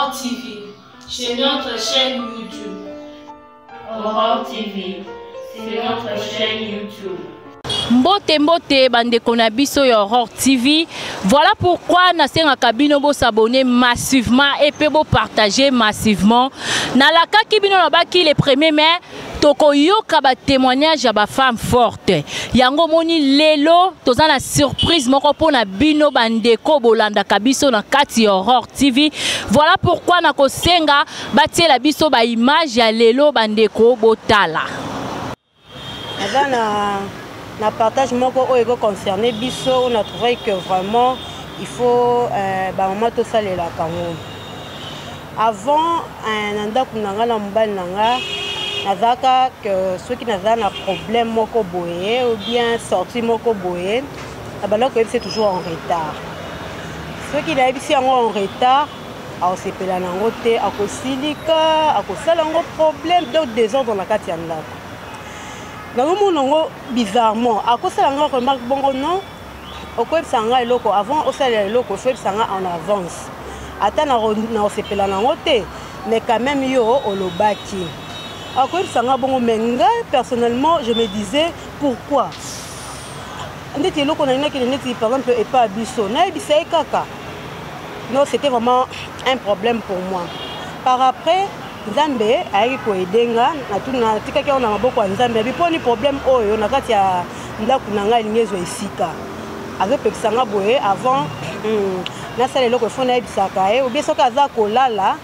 Aurore TV, c'est notre chaîne YouTube. Aurore TV, c'est notre chaîne YouTube. Mbote bande konabiso ya Aurore TV. Voilà pourquoi nasenga kabino bo s'abonner massivement et pe bo partager massivement. Na la kaki bino na baki les premiers mais toko yoka ba témoignage ya ba femme forte. Yango moni lelo toza na surprise moko pona bino bandeko bolanda kabiso na kati ya Aurore TV. Voilà pourquoi na kosenga batie la biso ba image ya lelo bandeko botala. Na partage moko oyo concerné biso, on a trouvé que vraiment il faut maman tout ça les la kango. Avant un anda kunanga na mbali nanga nazaka que ceux qui n'ont un problème moko boye ou bien sorti moko boye, alors que c'est toujours en retard. Ceux qui n'ont ici en retard, alors c'est pela nango te akosilika akosala ngo problème donc désordre dans la katianda. Bizarrement, à cause de la remarque bon non, au quoi ça a loco avant, au salaire loco, ça en avance. Attends, on s'est pelé en côté, mais quand même yo au lobaki. À quoi ça a bon menga, personnellement, je me disais pourquoi. On était loco, on a qui n'était par exemple et pas biso, n'a bisé kaka. Non, c'était vraiment un problème pour moi. Par après. Nzambe ayi ko edenga na tuna tika ke ona maboko nzambe biponi problème oyo na kati ya ndaku nanga lingezo esika avec pekisanga boye avant na sala loko fona ebisaka ou bien soka za kolala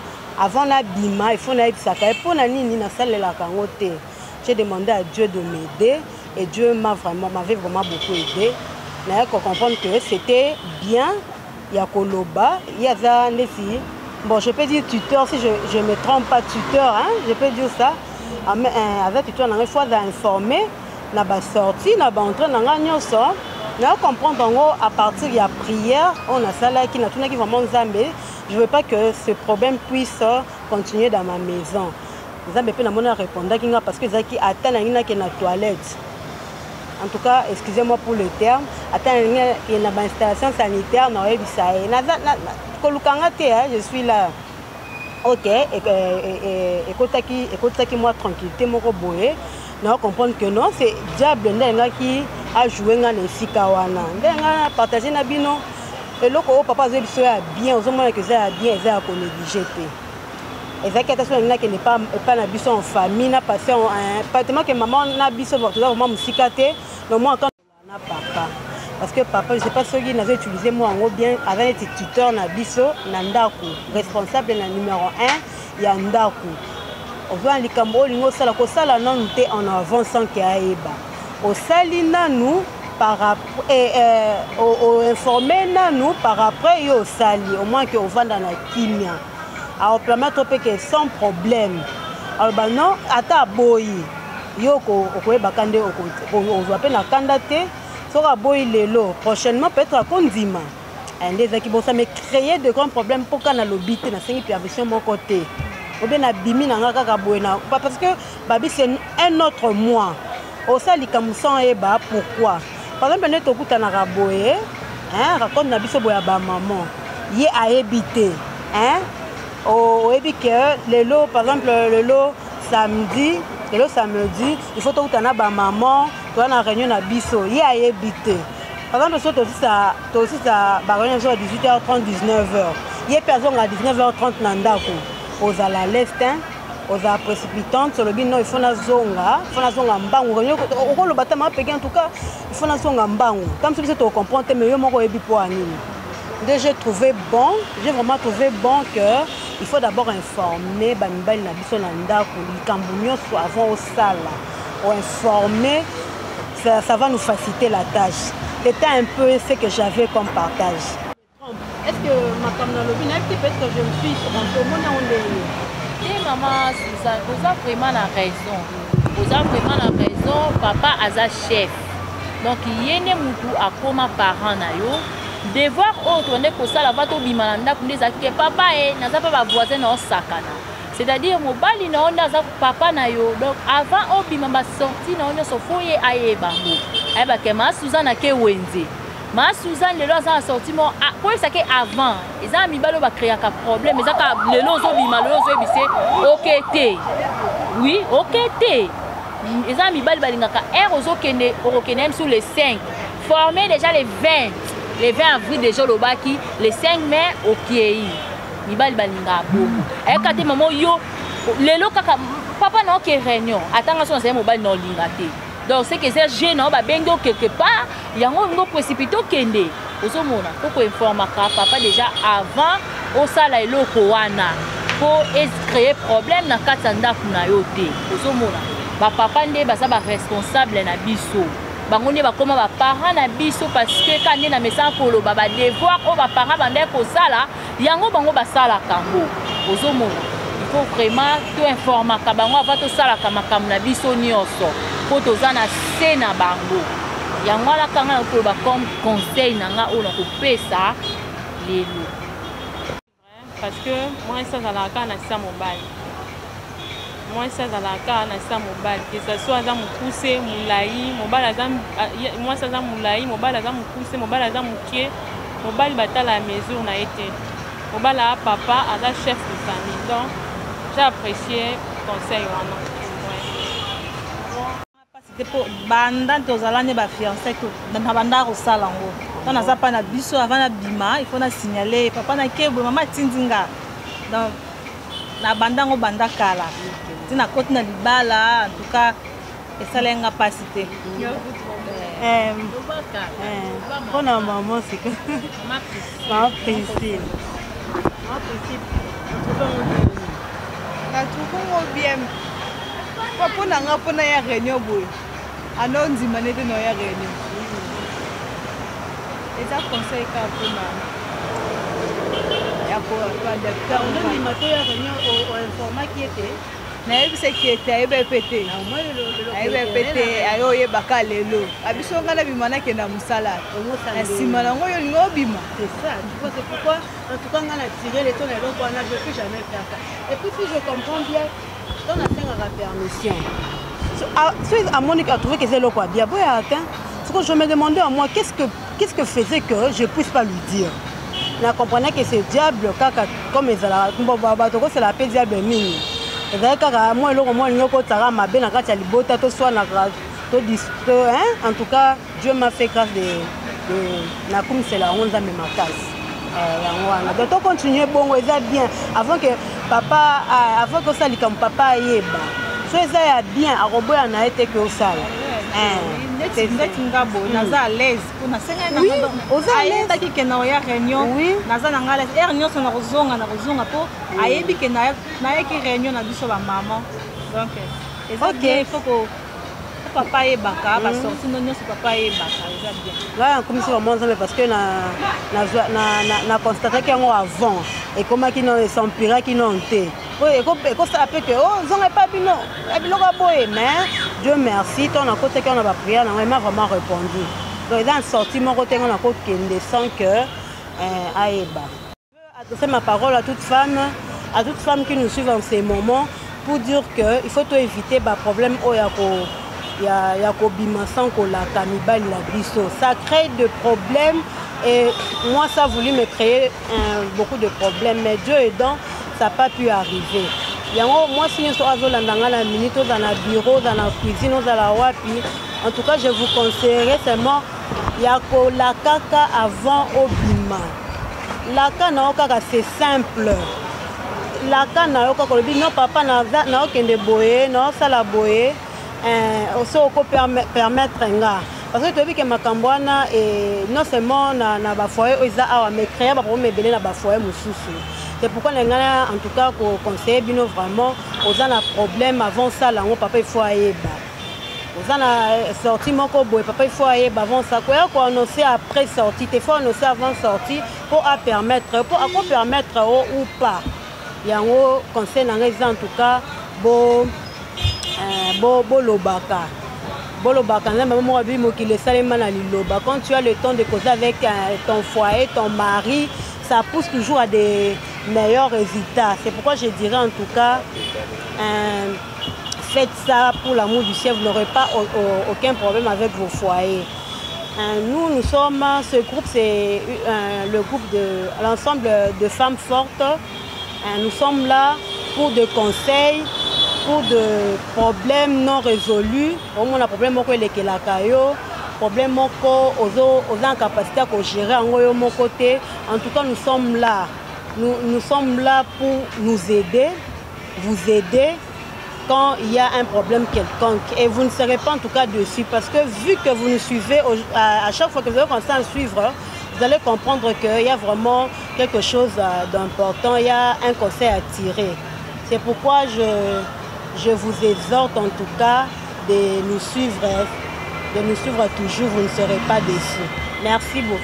avant na bima il faut na ebisaka pona nini na sala la kangote. J'ai demandé à Dieu de m'aider et Dieu m'avait vraiment beaucoup aidé. Na ko comprendre que c'était bien ya koloba ya za nesi. Bon, je peux dire tuteur, si je ne me trompe pas, tuteur, hein, je peux dire ça. Avec tuteur, on a une fois d'informer, on a sorti, on a entré dans la sort. On a comprendre à partir de la prière, on a ça là qui n'a qui vraiment zambé. Je ne veux pas que ce problème puisse continuer dans ma maison. Zambé peut nous répondre parce que Zaki attend la toilette. En tout cas, excusez-moi pour le terme. Attends, il y a une installation sanitaire, je suis là. Ok, écoutez moi tranquillité, mon boye. Non, comprendre que non, c'est diable qui a joué dans les Sikawana. On a partagé Nabino. Et là, papa a bien, aux hommes que ça a bien, ça a négligé. Et ça qui n'est pas en famille, n'a passé un appartement que maman n'a biso vraiment musicate, mais moi encore papa. Parce que papa, je ne sais pas ce qu'il avait utilisé moi en bien avec les tuteurs na biso nandaku, responsable na numéro 1, il y a ndaku. On voit les cambo lingo sala ko sala non té en avançant qui a eba. Au salina nous par après au informer nous par après yo sali au moins que on va dans la kimia. Alors permettre que sans problème. Alors bah non, ata boy yoko okoye bakande on va appeler la kandate sera boy lelo prochainement peut-être à kondima. Un des qui vont ça me créer de grands problèmes pour qu'on a l'obité na 5 version mon côté. Ou bien na bimi na ngaka boyna parce que babi c'est un autre moi. Au sali kamusan eba pourquoi? Par exemple net okuta na raboye, hein, raconte na biso boya ba maman. Yé a habité, hein? Oh, et puis que le lot, par exemple, le lot samedi, il faut tout un ba maman, tu as une réunion à Bisso, il y a habité. Par exemple, tu aussi ça, réunion à 18h30, 19h. Il y a personne à 19h30 nandako. Aux à la l'est, aux à précipitantes, sur le bin, il faut la zonga mbangu. Au le bâtiment pégué en tout cas, il faut la zonga mbangu. Comme si tu comprends, mais il y a des points. J'ai trouvé bon, j'ai vraiment trouvé bon que il faut d'abord informer Banibali Nabiso Nanda pour les Cambougnons avant au salle. Pour informer, ça va nous faciliter la tâche. C'était un peu ce que j'avais comme partage. Est-ce que ma camarade peut-être que je me suis rentrée au monde et maman, vous avez vraiment la raison. Vous avez vraiment la raison. Papa a sa chef. Donc il y a des gens à comme parents devoir autre on est pour ça la va to bimalanda pour les que papa et n'a pas voisin dans sakana. C'est-à-dire mobali na onda za papa na yo. Donc avant au bimamba sorti na on so foyer aye bango. Ayeba ke ma Suzana ke wenze. Ma Suzanne lelo ça a sorti mon pour ça que avant ils ont mis balo ba créer un problème mais ça lelo zo bima lelo zo bise okete oui okete ils ont mis balo balinga ka ozo kende même sur les 5 formé déjà les 20 avril déjà le baki les 5 mai okei mi balo balinga bo et quand maman yo lelo kaka papa na ok réunion atanga son c'est mobile no lingate. Donc c'est que ces jeunes ba bengo quelque part yango ngo précipité kende ozomona faut informer papa déjà avant au sala eloko wana pour créer problème na katanda kuna yote ozomona ba papa nde ba sa ba responsable na biso bango ne ba koma ba parents na biso parce que quand na mesa kolo ba devoir o ba parents bande ko sala yango bango ba sala kango ozomona il faut vraiment tout informer ka bango avant to sala kamakamna na biso nyonso pour tozana se na bango yango ala kanga ko ba comme conseil nanga ona ko pesa lelo parce que moi ça dans la cas na sa mobile moi ça dans la cas na sa mobile que ça soit dans mon pousser moulayi mobile azam moi ça dans moulayi mobile azam pousser mobile azam mukie mobile batala mesure na été mobile a papa à la chef de famille donc j'ai apprécié conseil wana pour banda tozalane ba fiancé que na banda ko sala ngo on a ça pas na biso avant na bima il faut na signaler papa na kebo mama tindinga donc na banda ngo banda kala tina côté na libala en tout cas et ça lenga pasité on a maman c'est que maman Priscille na tukungo bien papa nanga pona ya réunion boy ano ndima nete no ya réunion eza conseil ka pona ya ko adapter on ndima to ya réunion au informa qui était na yebise qui était ayebe pété ayebe pété ayo yebaka lelo abiso ngana bimana ke na musala na sima nango yo lingo bima c'est ça c'est pourquoi en tout cas ngana tirer les tons et donc on a je peux jamais faire ça et puis si je comprends bien dans la permission. À Monique a trouvé que c'est le quoi bien. Ce que je me demandais à moi, qu'est-ce que faisait que je ne puisse pas lui dire. Je comprenais que c'est diable, comme c'est la paix diable mini. Moi, en tout cas, Dieu m'a fait grâce de c'est la 11 ans de ma case. Donc, on continue, bon, bien. Avant que papa, avant que ça, comme papa, yeba. So, ça bien, à Robert, on a été que au sale. C'est ngabo, naza à l'aise. Pour na senga na ndo. Oza aenda ki kena ya réunion. Naza na ngala. Réunion so na rozonga po. Ayebi ke na yeki réunion na biso ba maman. Donc, il faut que papa et baka va sortir non c'est papa et baka déjà bien là comme si vraiment parce que na constaté qu'il y a avant et comment qui non s'empira qui non té et comme ça appelle que oh ils ont pas bino et bilo ka boye mais Dieu merci ton à côté qu'on a pas prière on m'a vraiment répondu donc ils ont sorti mon côté on a côté qui descend que aeba adresser ma parole à toute femme qui nous suit en ces moments pour dire que il faut tout éviter bah problème au ya ko bima sans ko la kanibali la biso ça crée de problèmes et moi ça a voulu me créer beaucoup de problèmes mais Dieu aidant ça n'a pas pu arriver moi si je suis dans la minute dans le bureau dans la cuisine dans la wapi en tout cas je vous conseillerais seulement ya ko la kaka avant au bima la kana kaka c'est simple la kana ko ko non papa na okende boye non ça la boye aussi on peut permettre parce que tu as vu que ma cambouana et non seulement na ba foyer ils a mais créer ba problème belé na ba foyer mususu c'est pourquoi les gars en tout cas qu'on conseille bino vraiment aux a un problème avant ça là on papa il faut ayeba aux a sorti mon boy papa il faut ayeba avant ça quoi annoncer après sortie il faut annoncer avant sortie pour permettre ou pas yango conseil na en tout cas bon bolobaka quand tu as le temps de causer avec ton foyer, ton mari, ça pousse toujours à des meilleurs résultats. C'est pourquoi je dirais en tout cas, faites ça pour l'amour du ciel, vous n'aurez pas aucun problème avec vos foyers. Nous sommes, ce groupe, c'est le groupe de l'ensemble de femmes fortes. Nous sommes là pour des conseils, pour des problèmes non résolus. Au moins, le problème est que la caillou, problème aux incapacités à gérer à mon côté. En tout cas, nous sommes là. Nous sommes là pour nous aider, vous aider quand il y a un problème quelconque. Et vous ne serez pas en tout cas dessus parce que vu que vous nous suivez, à chaque fois que vous allez commencer à suivre, vous allez comprendre qu'il y a vraiment quelque chose d'important, il y a un conseil à tirer. C'est pourquoi je vous exhorte en tout cas de nous suivre toujours, vous ne serez pas déçus. Merci beaucoup.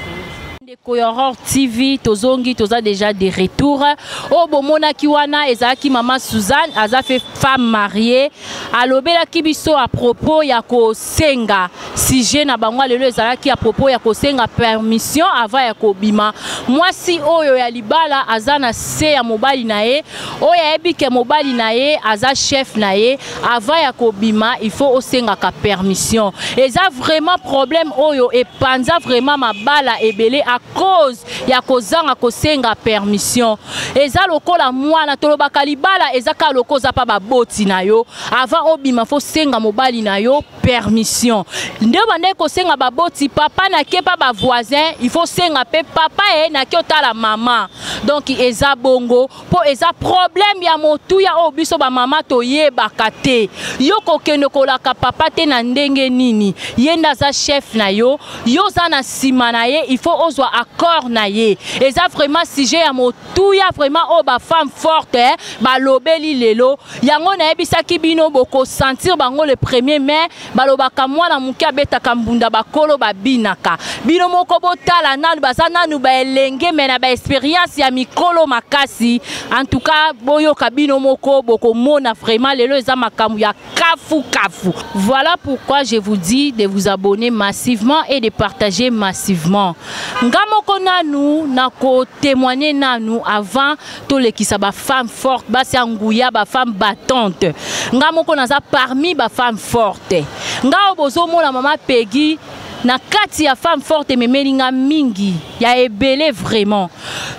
Horror TV, tozongi, toza déjà de retour. Oh, bomona kiwana, ezaki maman Suzanne, aza fait femme mariée. Alobela kibiso à propos ya ko senga. Si je na bangwa lelo ezalaki à propos ya ko senga permission avant ya ko bima. Moi si oyo ya libala azana se ya mobali nae, oya ebike mobali nae, aza chef nae, avant ya ko bima, il faut osenga ka permission. Eza vraiment problème oyo et panza vraiment mabala ebele à cause ya kozanga kosenga permission. Eza lokola mwana tolobaka libala ezaka lokoza pa baboti na yo avant obima fo senga mobali na yo permission. Ndio bande kosenga baboti papa na ke pa ba voisin, il faut senga pe papa e na ke otala mama. Donc eza bongo po eza problème ya motu ya obiso ba mama to yebaka te. Yo kokende kolaka papa te na ndenge nini. Yenda za chef na yo, yo za na sima na ye, il faut ozwa accord na ye. Et ça vraiment sujet à motu ya vraiment oh ba femme forte ba lobeli lelo yango na ebisaki bino boko sentir bango le premier mai balobaka mwana muke abetaka mbunda bakolo babinaka bino moko botala nanu baza nanu ba elenge mena ba expérience ya mikolo makasi. En tout cas boyoka bino moko boko mona vraiment lelo eza makamu ya kafu kafu. Voilà pourquoi je vous dis de vous abonner massivement et de partager massivement. Ngamoko nanu nako témoigner nanu avant tous les qui sa ba femme forte ba ngouya ba femme battante. Ngamoko naza parmi ba femme forte. Ngao bozo mona mama Peggy na kati ya femme forte memelinga mingi ya ebele vraiment.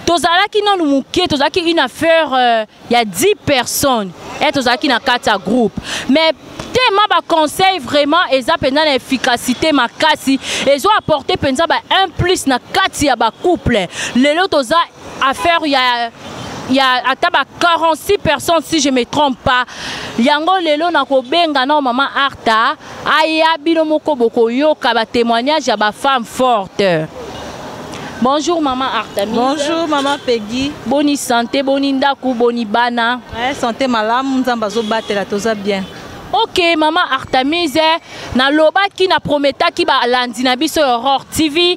Tozalaki nanu muke tozalaki une affaire ya 10 personnes et tozalaki na kati ya groupe. Mais tellement ba conseil vraiment eza pendant l'efficacité makasi ezo apporter penza ba un plus na kati ya ba couple. Lelo toza affaire ya ataba 46 personnes si je me trompe pas. Yango lelo na ko benga na maman Arta aya bino moko boko yoka ba témoignage ya ba femme forte. Bonjour maman Artemise. Bonjour maman Peggy. Boni santé, boni ndaku, boni bana. Ouais, santé malamu, nzamba zo batela toza bien. Ok maman Artemise na loba ki na prometa ki ba landi na biso Horror TV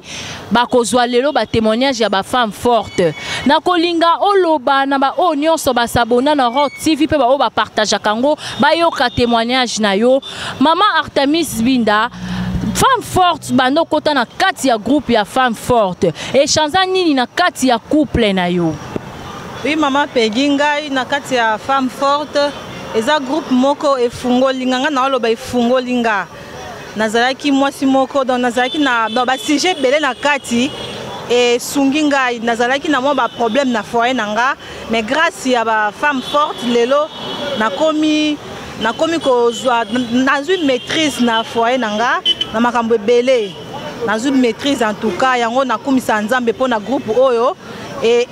ba kozwa lelo ba témoignage ya ba femme forte. Na kolinga oloba na ba onyon so ba sabona na Horror TV pe ba o ba partage kango ba yoka témoignage na yo. Maman Artemise Binda femme forte bando kota na kati ya groupe ya femme forte. Et chanza nini na kati ya couple na yo? Oui maman Peggy ngai na kati ya femme forte. Eza groupe moko efungolinga nga na oloba efungolinga nazalaki mwasi moko donc nazalaki na ba sujet belé na kati et sungi ngai nazalaki na mo ba problème na foyer nanga mais grâce ya ba femme forte lelo nakomi kozwa dans une maîtrise na foyer nanga na makambo belé dans une maîtrise en tout cas yango nakumisa nzambe po na groupe oyo et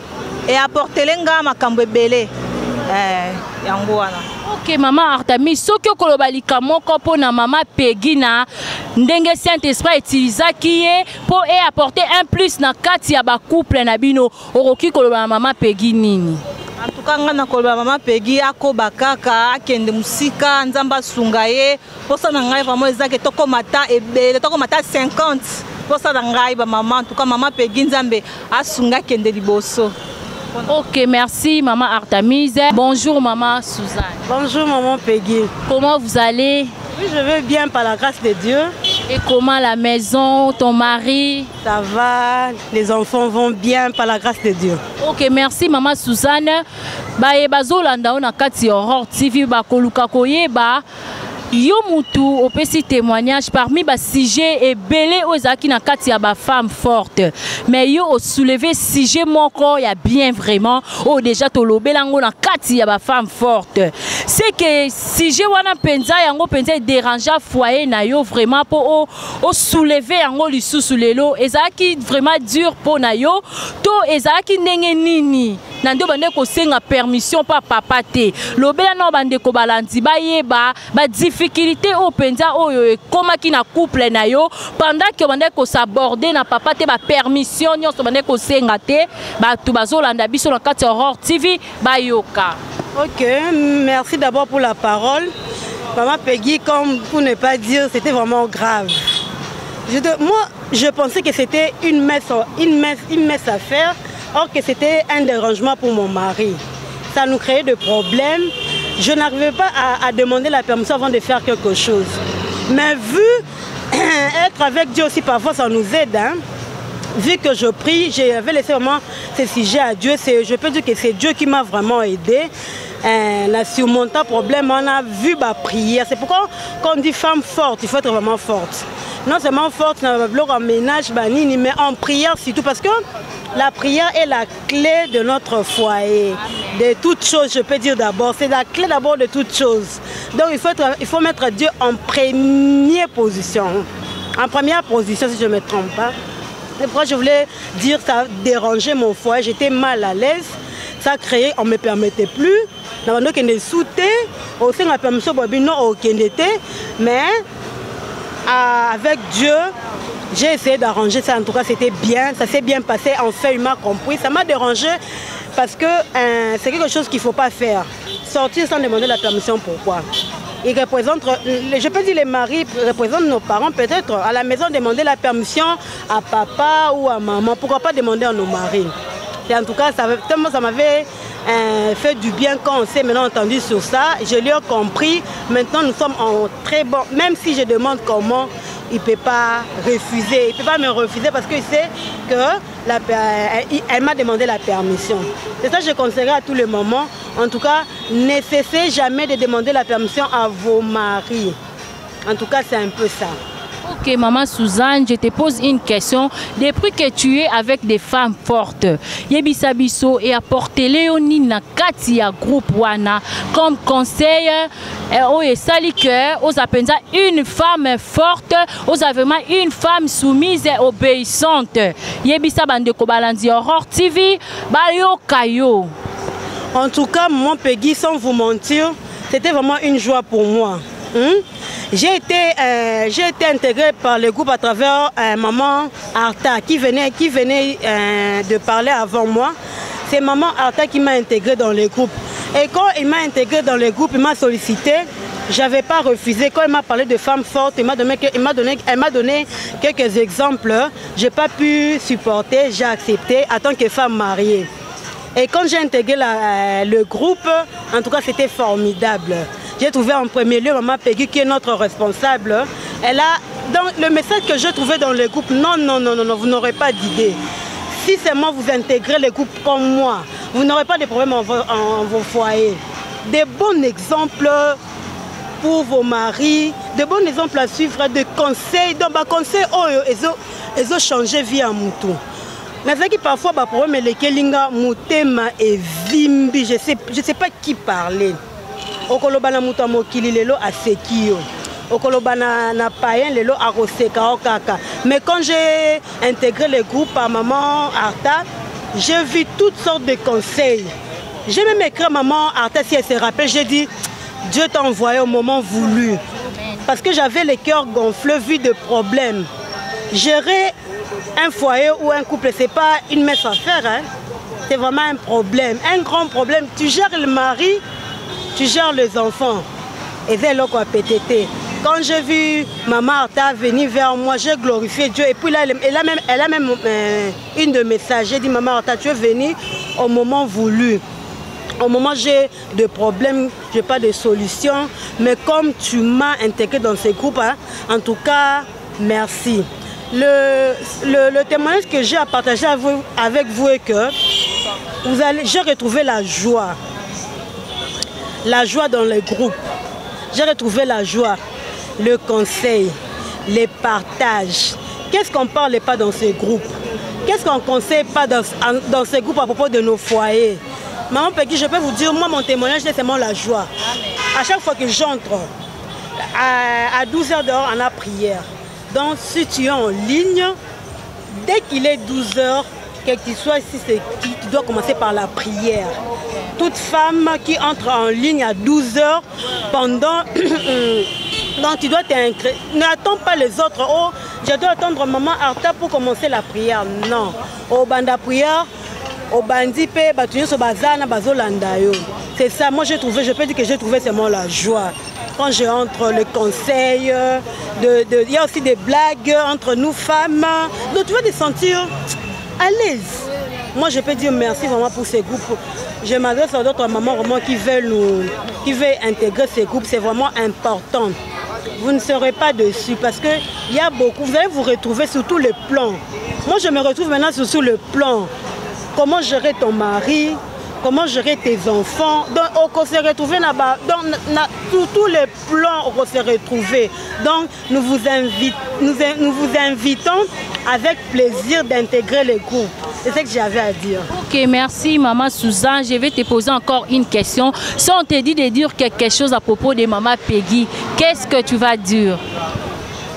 apporter lenga makambo belé yango wana. Ok maman Artemise soki okoloba likamoko po na maman Peggy na ndenge Saint-Esprit utilisaki ye po apporter un plus na kati ya ba couple na bino okoki koloba na maman Peggy nini? En tout cas ngana koloba maman Peggy akoba kaka akende musika nzamba sunga ye posa na ngai vraiment ezake tokomata ebele tokomata 50 posa na ngai ba maman. En tout cas maman Peggy nzambe asunga kende liboso. Ok, merci maman Artemise. Bonjour maman Suzanne. Bonjour maman Peggy. Comment vous allez? Oui, je vais bien par la grâce de Dieu. Et comment la maison, ton mari? Ça va, les enfants vont bien par la grâce de Dieu. Ok, merci maman Suzanne. Ba bazolanda na kati Horror TV ba koluka koyeba yo mutu opesi témoignage parmi ba sujet et belé ozaki na kati ya ba femme forte mais yo o soulever sujet moko ya bien vraiment o déjà to lobelango na kati ya ba femme forte c'est que sujet wana penza yango penza déranger foyer na yo vraiment pour o soulever yango lisusu lelo ezaki vraiment dur pour na yo to ezaki ndenge nini na ndo bande ko senga permission pa papa te lobela no bande ko balanzi ba yeba ba difficulté au penza oyo komaki na couple na yo pendant que bande ko s'aborder na papa te ba permission nyonso bande ko senga te ba tu bazolanda biso na kati Horror TV ba yoka. Ok, merci d'abord pour la parole. Maman Peggy, comme pour ne pas dire, c'était vraiment grave. Moi, je pensais que c'était une messe à faire, or que c'était un dérangement pour mon mari. Ça nous créait des problèmes. Je n'arrivais pas à demander la permission avant de faire quelque chose. Mais vu être avec Dieu aussi, parfois ça nous aide. Hein. Vu que je prie, j'avais laissé vraiment ces sujets à Dieu. Je peux dire que c'est Dieu qui m'a vraiment aidé. On a surmonté le problème, on a vu ma prière. C'est pourquoi quand on dit femme forte, il faut être vraiment forte. Non seulement forte, en ménage, mais en prière surtout, parce que la prière est la clé de notre foyer. De toutes choses, je peux dire d'abord. C'est la clé d'abord de toutes choses. Donc il faut mettre Dieu en première position. En première position, si je ne me trompe pas. Et pourquoi je voulais dire que ça dérangeait mon foyer, j'étais mal à l'aise. Ça créait, on ne me permettait plus. Mais avec Dieu, j'ai essayé d'arranger ça. En tout cas, c'était bien. Ça s'est bien passé. Enfin, il m'a compris. Ça m'a dérangé parce que c'est quelque chose qu'il ne faut pas faire. Sortir sans demander la permission, pourquoi? Ils représentent, je peux dire les maris représentent nos parents, peut-être à la maison demander la permission à papa ou à maman. Pourquoi pas demander à nos maris? Et en tout cas, ça m'avait fait du bien quand on s'est maintenant entendu sur ça. Je lui ai compris. Maintenant, nous sommes en très bon. Même si je demande comment, il ne peut pas refuser. Il ne peut pas me refuser parce qu'il sait qu'elle m'a demandé la permission. C'est ça que je conseillerais à tous les moments. En tout cas, ne cessez jamais de demander la permission à vos maris. En tout cas, c'est un peu ça. Ok, maman Suzanne, je te pose une question. Depuis que tu es avec des femmes fortes, Yebisa Biso et apporté Léonie na Katia groupe Wana comme conseil, aux appenza une femme forte, aux vraiment une femme soumise et obéissante. Yebisa Bande Kobalanzi Horror TV, Bayo Kayo. En tout cas, mon Peggy, sans vous mentir, c'était vraiment une joie pour moi. J'ai été intégrée par le groupe à travers maman Arta qui venait de parler avant moi. C'est maman Arta qui m'a intégrée dans le groupe. Et quand il m'a intégrée dans le groupe, il m'a sollicité. Je n'avais pas refusé. Quand il m'a parlé de femmes fortes, elle m'a donné quelques exemples. Je n'ai pas pu supporter, j'ai accepté en tant que femme mariée. Et quand j'ai intégré le groupe, en tout cas c'était formidable. J'ai trouvé en premier lieu maman Peggy qui est notre responsable. Elle a, dans le message que j'ai trouvé dans le groupe, non, vous n'aurez pas d'idée. Si seulement vous intégrez le groupe comme moi, vous n'aurez pas de problème en vos foyers. Des bons exemples pour vos maris, de bons exemples à suivre, de conseils. Donc, conseils, ils ont changé vie à Moutou. Mais c'est que parfois, le problème est que Linga Moutema et Vimbi, je sais pas qui parler. Okolobana muta mokili lelo asekio. Okolobana na payen lelo aroseka okaka. Mais quand j'ai intégré le groupe à maman Arta, j'ai vu toutes sortes de conseils. J'ai même écrit à maman Arta si elle se rappelle, j'ai dit Dieu t'a envoyé au moment voulu. Parce que j'avais le cœur gonflé vu de problèmes. Gérer un foyer ou un couple, c'est pas une messe à faire, hein. C'est vraiment un problème, un grand problème. Tu gères le mari, tu gères les enfants. Et c'est là qu'on PTT. Quand j'ai vu maman Arta venir vers moi, j'ai glorifié Dieu. Et puis là, elle a même une de mes messages. J'ai dit, maman Arta, tu es venue au moment voulu. Au moment où j'ai des problèmes, je n'ai pas de solution. Mais comme tu m'as intégré dans ce groupe, hein, en tout cas, merci. Le témoignage que j'ai à partager avec vous est que j'ai retrouvé la joie. La joie dans le groupe. j'ai retrouvé la joie, le conseil, les partages. Qu'est-ce qu'on ne parle pas dans ces groupes? Qu'est-ce qu'on ne conseille pas dans ces groupes à propos de nos foyers? Maman Peggy, je peux vous dire, moi, mon témoignage, c'est seulement la joie. À chaque fois que j'entre, à 12h dehors, on a prière. Donc, si tu es en ligne, dès qu'il est 12h, quel qu'il soit ici, tu dois commencer par la prière. Toute femme qui entre en ligne à 12h, pendant... donc, tu dois t'inscrire. N'attends pas les autres. Oh, je dois attendre maman Arta pour commencer la prière. Non. Au banda prière, au bandi pe, batunyo so bazana bazolanda yo. C'est ça. Moi, je peux dire que j'ai trouvé seulement la joie. Quand je entre, le conseil, il y a aussi des blagues entre nous femmes. Donc, tu vas te sentir à l'aise. Moi, je peux dire merci vraiment pour ces groupes. Je m'adresse à d'autres mamans vraiment qui veulent intégrer ces groupes. C'est vraiment important. Vous ne serez pas dessus parce qu'il y a beaucoup. Vous allez vous retrouver sur tous les plans. Moi, je me retrouve maintenant sur le plan. Comment gérer ton mari? Comment gérer tes enfants? Donc, on se retrouve sur tous les plans, on se retrouver. Donc, nous vous invitons avec plaisir d'intégrer les groupes. C'est ce que j'avais à dire. Ok, merci Maman Suzanne. Je vais te poser encore une question. Si on te dit de dire quelque chose à propos de Maman Peggy, qu'est-ce que tu vas dire?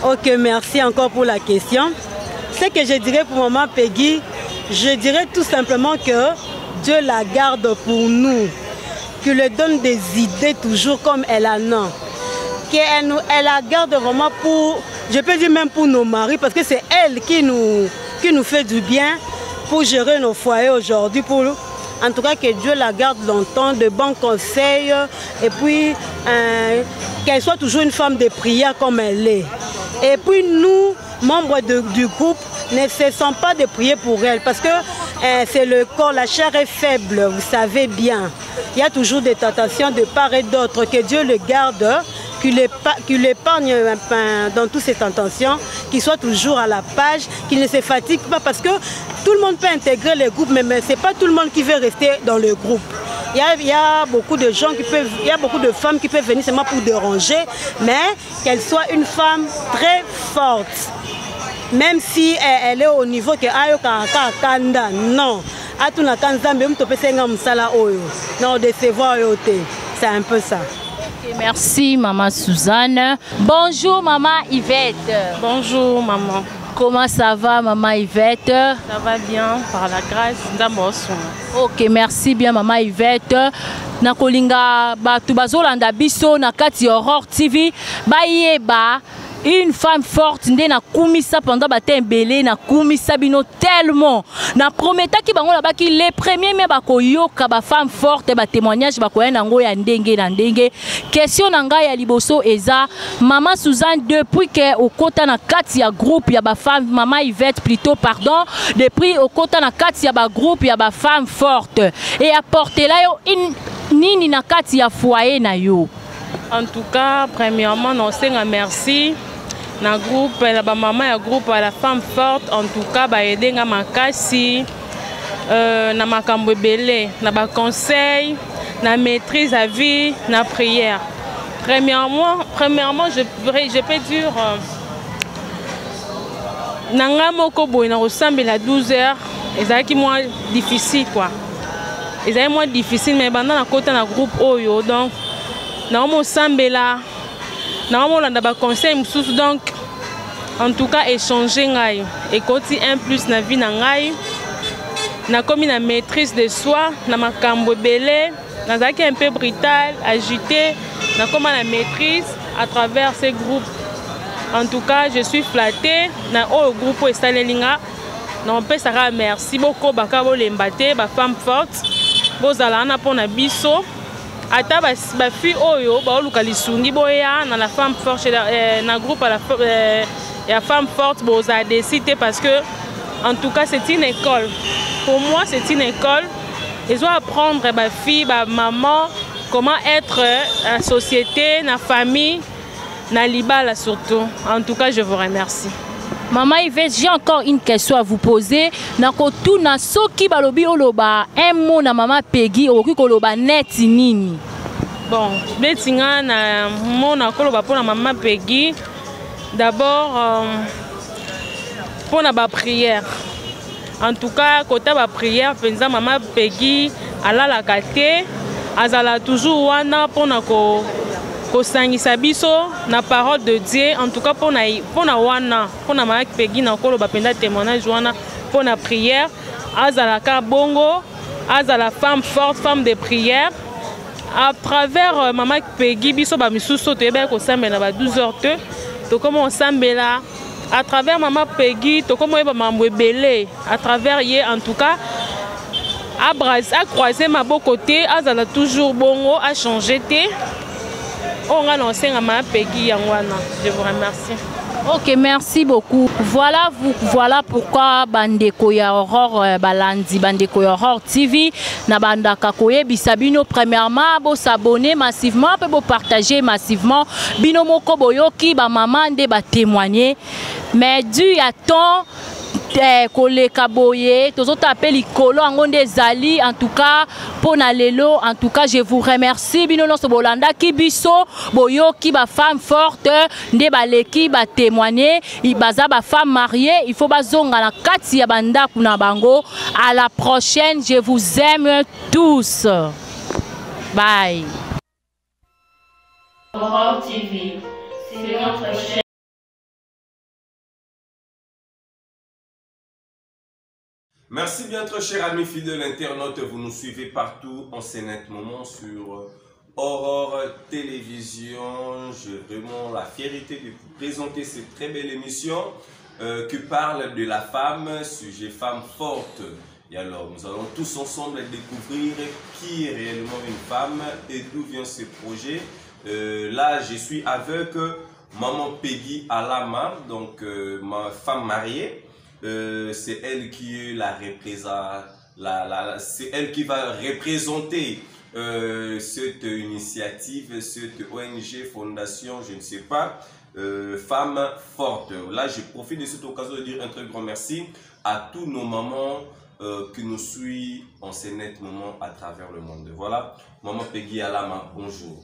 Ok, merci encore pour la question. Ce que je dirais pour Maman Peggy, je dirais tout simplement que Dieu la garde pour nous, qu'il lui donne des idées toujours comme elle en a. Elle la garde vraiment pour, je peux dire même pour nos maris, parce que c'est elle qui nous fait du bien pour gérer nos foyers aujourd'hui. En tout cas, que Dieu la garde longtemps, de bons conseils, et puis qu'elle soit toujours une femme de prière comme elle est. Et puis nous, membres du groupe, ne cessons pas de prier pour elle, parce que c'est le corps, la chair est faible, vous savez bien. Il y a toujours des tentations de part et d'autre. Que Dieu le garde, qu'il l'épargne dans toutes ces tentations, qu'il soit toujours à la page, qu'il ne se fatigue pas, parce que tout le monde peut intégrer les groupes, mais ce n'est pas tout le monde qui veut rester dans le groupe. Il y a beaucoup de gens il y a beaucoup de femmes qui peuvent venir seulement pour déranger, mais qu'elle soit une femme très forte. Même si elle est au niveau que ayo kaka kanda, non. Atuna kanzambe mtopesenga msala oyo. Non, décevoir yote. C'est un peu ça. Okay, merci Maman Suzanne. Bonjour Maman Yvette. Bonjour Maman. Comment ça va Maman Yvette? Ça va bien par la grâce d'Amos. Ok, merci bien Maman Yvette. Nakolinga batu bazolanda biso na kati Aurore TV. Bayeba une femme forte nde na kumisa pendant batin belé na kumisa bino tellement na prometa ki bango la baki les premiers mais bakoyoka ba femme forte ba témoignage bakoya nango ya ndenge na ndenge. Question nanga ya liboso eza Maman Suzanne, depuis que okota na kati ya groupe ya ba femme, Maman Yvette plutôt pardon, depuis okota na kati ya ba groupe ya ba femme forte et apporter la yo nini na kati ya foyer na yo? En tout cas, premièrement, on sait merci. Na groupe, la maman ya groupe à la femme forte, en tout cas, ba aider nga makasi, na makambo belé, na ba conseil, na maîtrise à vie, na prière. Premièrement, je peux dire, nanga moko boy na ressemble à 12h, et qui moins difficile quoi. Et moins difficile, mais pendant la côté na groupe oyo donc. Nous sommes là, nous avons conseil, donc en tout cas échanger et côté un plus na vie na ngai na comme une maîtrise de soi na makambo belé na un peu brutal agité na comme la maîtrise à travers ces groupes. En tout cas je suis flattée na au groupe estalelinga na peut ça merci beaucoup baka bolembate ba femme forte bozala na pona biso. Ata ba fi oyo ba luka lisungi boya na la femme forte na groupe à la femme forte boza décidé parce que en tout cas c'est une école. Pour moi c'est une école. Ils doivent apprendre ba fille ba maman comment être en société, na famille, na libala surtout. En tout cas je vous remercie. Maman Yvette, j'ai encore une question à vous poser. Nakotu na soki balobi oloba un mot na Maman Peggy oki koloba net nini. Bon, betinga na mona koloba pour la maman Peggy. D'abord pour la prière. En tout cas, côté la prière, penza maman Peggy ala la kate, azala toujours wana pour na ko sangisa biso na parole de Dieu. En tout cas pour na wana, pour na maman Peggy na koloba penza témoignage wana pour la prière. Azala ka bongo, azala femme forte, femme de prière. À travers maman Peggy biso ba misuso to eba ko sambela ba 12h to comment on sambela à travers maman Peggy to comment eba mambo belé à travers ye en tout cas a croisé ma beau côté azala toujours bongo a changé té on a lancé maman Peggy yangwana. Je vous remercie. Ok, merci beaucoup. Voilà pourquoi Bandeko ya Aurore Balandi, Bandeko ya Aurore TV, na bandaka koye bisabino premièrement, bo s'abonner massivement, pe bo partager massivement, bino moko boyoki ba maman de ba témoigner. Mais dû à temps koleka boye tozo taper likolo angonde zali en tout cas pona lelo en tout cas je vous remercie bino no so bolanda ki biso boyoki ba femme forte nde baleki ba témoigner ibaza ba femme mariée il faut bazonga na kati ya banda kuna bango. À la prochaine, je vous aime tous, bye. Aurore TV, c'est notre chaîne. Merci bien très chers amis fidèles internautes, vous nous suivez partout en ce net moment sur Aurore Télévision. J'ai vraiment la fierté de vous présenter cette très belle émission qui parle de la femme, sujet femme forte. Et alors nous allons tous ensemble découvrir qui est réellement une femme et d'où vient ce projet. Là je suis avec maman Peggy Alama, donc ma femme mariée. C'est elle qui est c'est elle qui va représenter cette initiative, cette ONG, fondation, je ne sais pas, Femmes Fortes. Là, je profite de cette occasion de dire un très grand merci à tous nos mamans qui nous suivent en ce net moment à travers le monde. Voilà, maman Peggy Alama, bonjour.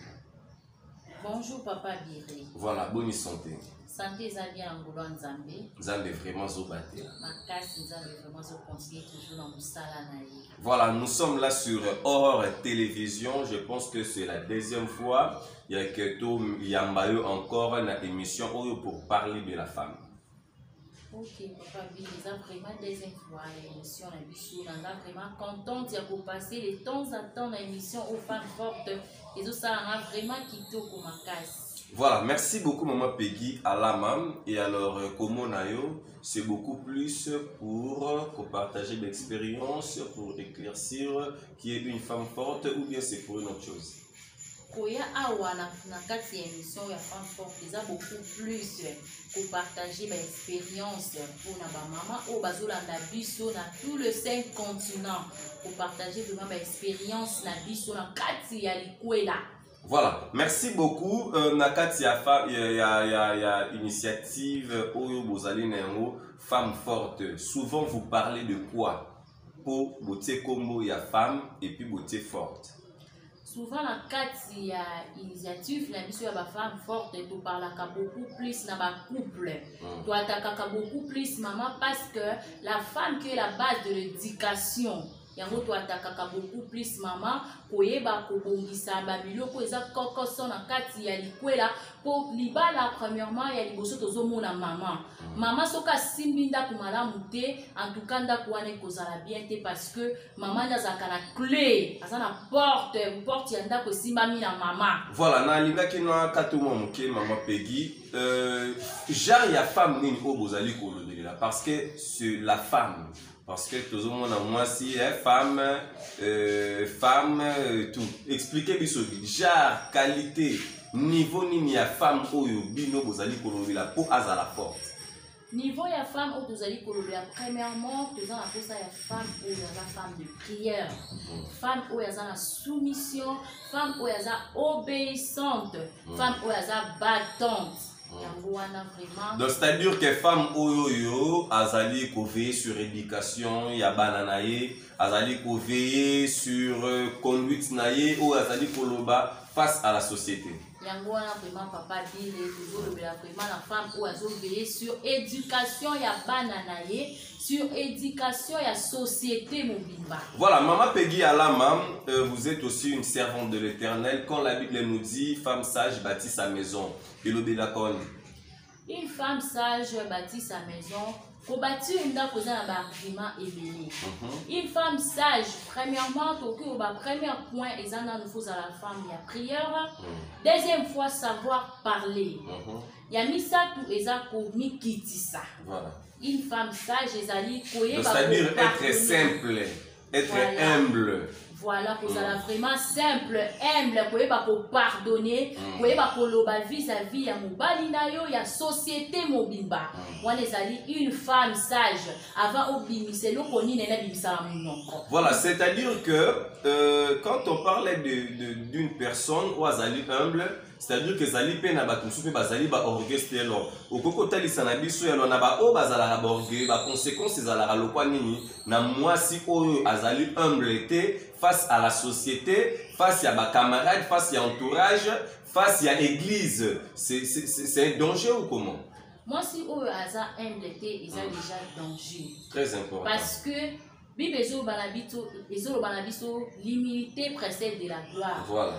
Bonjour papa Biré. Voilà, bonne santé. Santé Zambie en Ngolo Nzambe. Nzambe vraiment zobaté. Makasi Nzambe vraiment zo continuer toujours dans musala na ye. Voilà, nous sommes là sur Aurore Télévision. Je pense que c'est la deuxième fois. Il y a que Yambayo encore une émission pour parler de la femme. Ok, papa Biré, c'est vraiment deuxième fois l'émission na biso. On est vraiment contente de passer les temps à temps dans l'émission aux femmes fortes. Et ça a vraiment quitté au Makasi. Voilà, merci beaucoup maman Peggy Alama. Et alors, comment c'est beaucoup plus pour partager l'expérience, pour éclaircir qui est une femme forte ou bien c'est pour une autre chose? Koya awa na kati ya émission ya femme forte, c'est beaucoup plus pour partager l'expérience pour na ba maman ou bazolanda biso na tout le 5 continents pour partager vraiment l'expérience na biso na kati ya likwela. Voilà, merci beaucoup. Nakati ya initiative Oyo Bozali Nengo, Femme Forte. Souvent vous parlez de quoi? Pour beauté combo ya femme et puis beauté forte. Souvent la kati ya initiative la mission ya ba femme forte tu parles beaucoup plus na ba couple. Tu attaques beaucoup plus maman parce que la femme qui est la base de l'éducation. Yango to atakaka beaucoup plus maman koyeba kobongisa ba biloko eza kokoso na kati ya likwela po libala premièrement ya liboso tozomona maman soka simbinda kumala muté en tout cas nda kuane kozala bien te parce que maman nazaka na clé azana porte ya nda ko simbami na maman. Voilà na linga kino katuma muke maman Peggy genre ya femme nini o bozali kolodela parce que c'est la femme. Parce que tout le monde a moi si femme, tout. Expliquez bien genre, qualité, niveau ni ya femme oyo bino bozali kolobela pour azala forte. Niveau ya femme oyo bozali kolobela premièrement toza na posa ya femme oyo ya femme de prière, femme oyo ya na soumission, femme oyo ya obéissante, femme oyo ya battante. Donc c'est-à-dire que femme oyo azali ko veiller sur éducation ya bananaye, azali ko veiller sur conduite naye ou azali koloba face à la société. Yango wana vraiment papa dire toujours vraiment la femme ou azo veiller sur éducation ya bana na ye, sur éducation ya société mobimba. Voilà, Maman Peggy Alama, vous êtes aussi une servante de l'Éternel. Quand la Bible nous dit femme sage bâtit sa maison, une femme sage bâtit sa maison. Pour bâtir une dame posant un argument élevé. Une femme sage, premièrement, premier point, ils en nous faut à la femme, il y a prière. Deuxième fois, savoir parler. Il y a mis ça tout, ils ont commis kitissa. Voilà. Une femme sage, ils ont c'est-à-dire être simple, être humble. Voilà, pour ça vraiment simple, humble, pour pardonner, pour vis-à-vis ya mobali na yo ya société mobimba. Moi les ali une femme sage avant obimise lo koni nena bimisa monoko. Voilà, c'est-à-dire que quand on parlait d'une personne ou azali humble, c'est-à-dire que zali pe na bato supe bazali ba orgueil lo. Okoko talisa na biso ya lo na ba o bazala ba orgueil ba conséquences ezala lokwa nini na mwasi oyo azali humble face à la société, face à ma camarade, face à entourage, face à l'église. C'est un danger ou comment? Moi, si on a humble, ils ont déjà danger. Très important. Parce que l'humilité précède de la gloire. Voilà.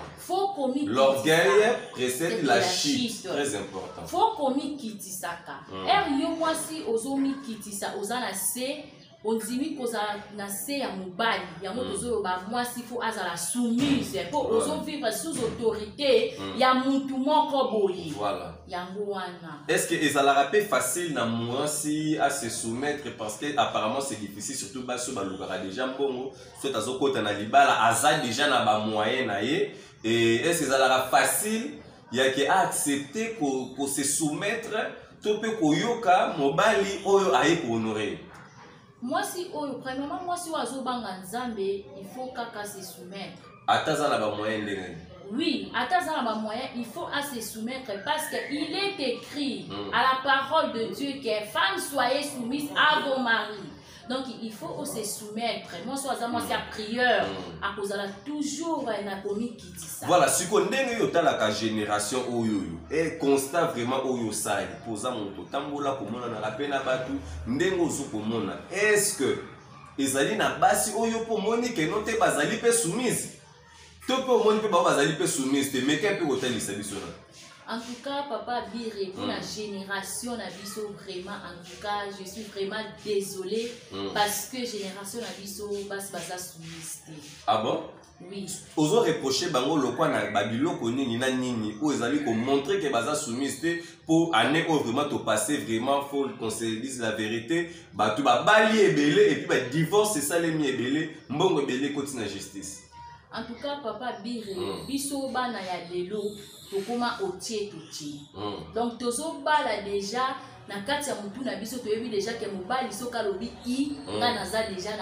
L'orgueil précède la chute. Très important. Faut qu'on quitte ça. Et moi, si on quitte ça, on a assez. On dit que ça n'a pas à mobile, il y a moi s'il faut la soumise pour vivre sous autorité, il y a tout mon koboyi. Voilà. Est-ce que ça la rappelle facile na moi si à se soumettre parce que apparemment c'est difficile surtout bas sur balugara déjà bongo soit azokota na libala aza déjà na ba moyen na ye et est-ce que ça la facile il y a que accepter ko se soumettre to pe ko yoka mobali oyo aye ko honorer. Moi si premièrement moi si oazo banga nzambe il faut kaka se soumettre. Ataza na ba moyen ndenge. Oui, ataza na ba moyen il faut à se soumettre parce que il est écrit à la parole de Dieu que femmes soyez soumises à vos maris. Donc il faut se soumettre. Moi moi c'est la prière à cause de toujours na commis qui dit ça. Voilà, si on ndenge yo tala ka génération oyo et constat vraiment oyo ça posa mon tambola komona na la pena batu ndenge ozo komona. Est-ce que ezali na basi oyo po moni ke non te bazali pe soumise? To po moni pe bazali pe soumise te mais qu'un peu hôtel biso na. En tout cas, papa Biré, pour la génération Nabiso, vraiment, en tout cas, je suis vraiment désolée parce que génération Nabiso, basa soumise. Ah bon? Oui. Ozo reprocher bango lokwa na babilo koni ni na nini ou ezali ko montrer que basa soumise pour année où vraiment to passer vraiment faut qu'on se dise la vérité, ba tu ba bali ebele et puis ba divorce c'est ça les mi ebele, mbongo ebele koti na justice. En tout cas, papa Biré, biso bana ya lelo tokoma otie totie. Donc tozo bala déjà na kati ya mutu na biso toyebi déjà que mobali soka lobi I nga naza déjà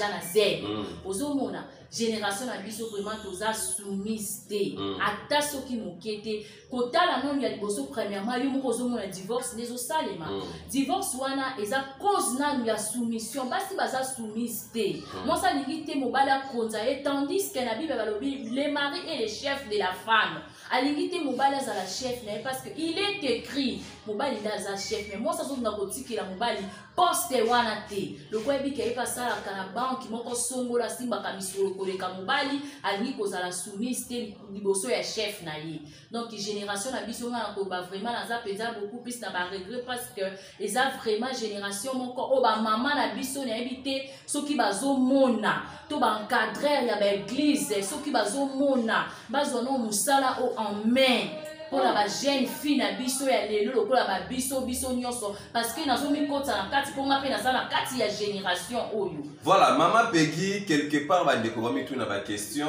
na Z. Ozomona génération na biso vraiment toza soumise te. Ata soki mokete kotala non ya liboso premièrement yo moko ozomona divorce nezo salema. Divorce wana eza cause na ya soumission basi baza soumise te. Moi ça lingi te mobali akonza et tandis que na Bible balobi les maris et les chefs de la femme. Alingite mobali za la chef parce que il est écrit mobali da za chef mais moi ça zo na kotiki la mobali poste wana te le quoi bi ke pa sala kana banki moko songola simba ka misolo koleka mobali alingi kozala soumise te liboso ya chef na ye. Donc génération na biso nga ko ba vraiment na za peza beaucoup plus na ba regret parce que les a vraiment génération moko o ba maman na biso na ebité soki bazo mona to ba encadrer ya ba église soki bazo mona bazo no musala o en main pour la jeune fille na biso ya lelo pour la biso nyonso parce que nazo mi kota na kati pour ngape na za na kati ya génération oyo. Voilà, Maman Peggy quelque part va découvrir tout na ba question.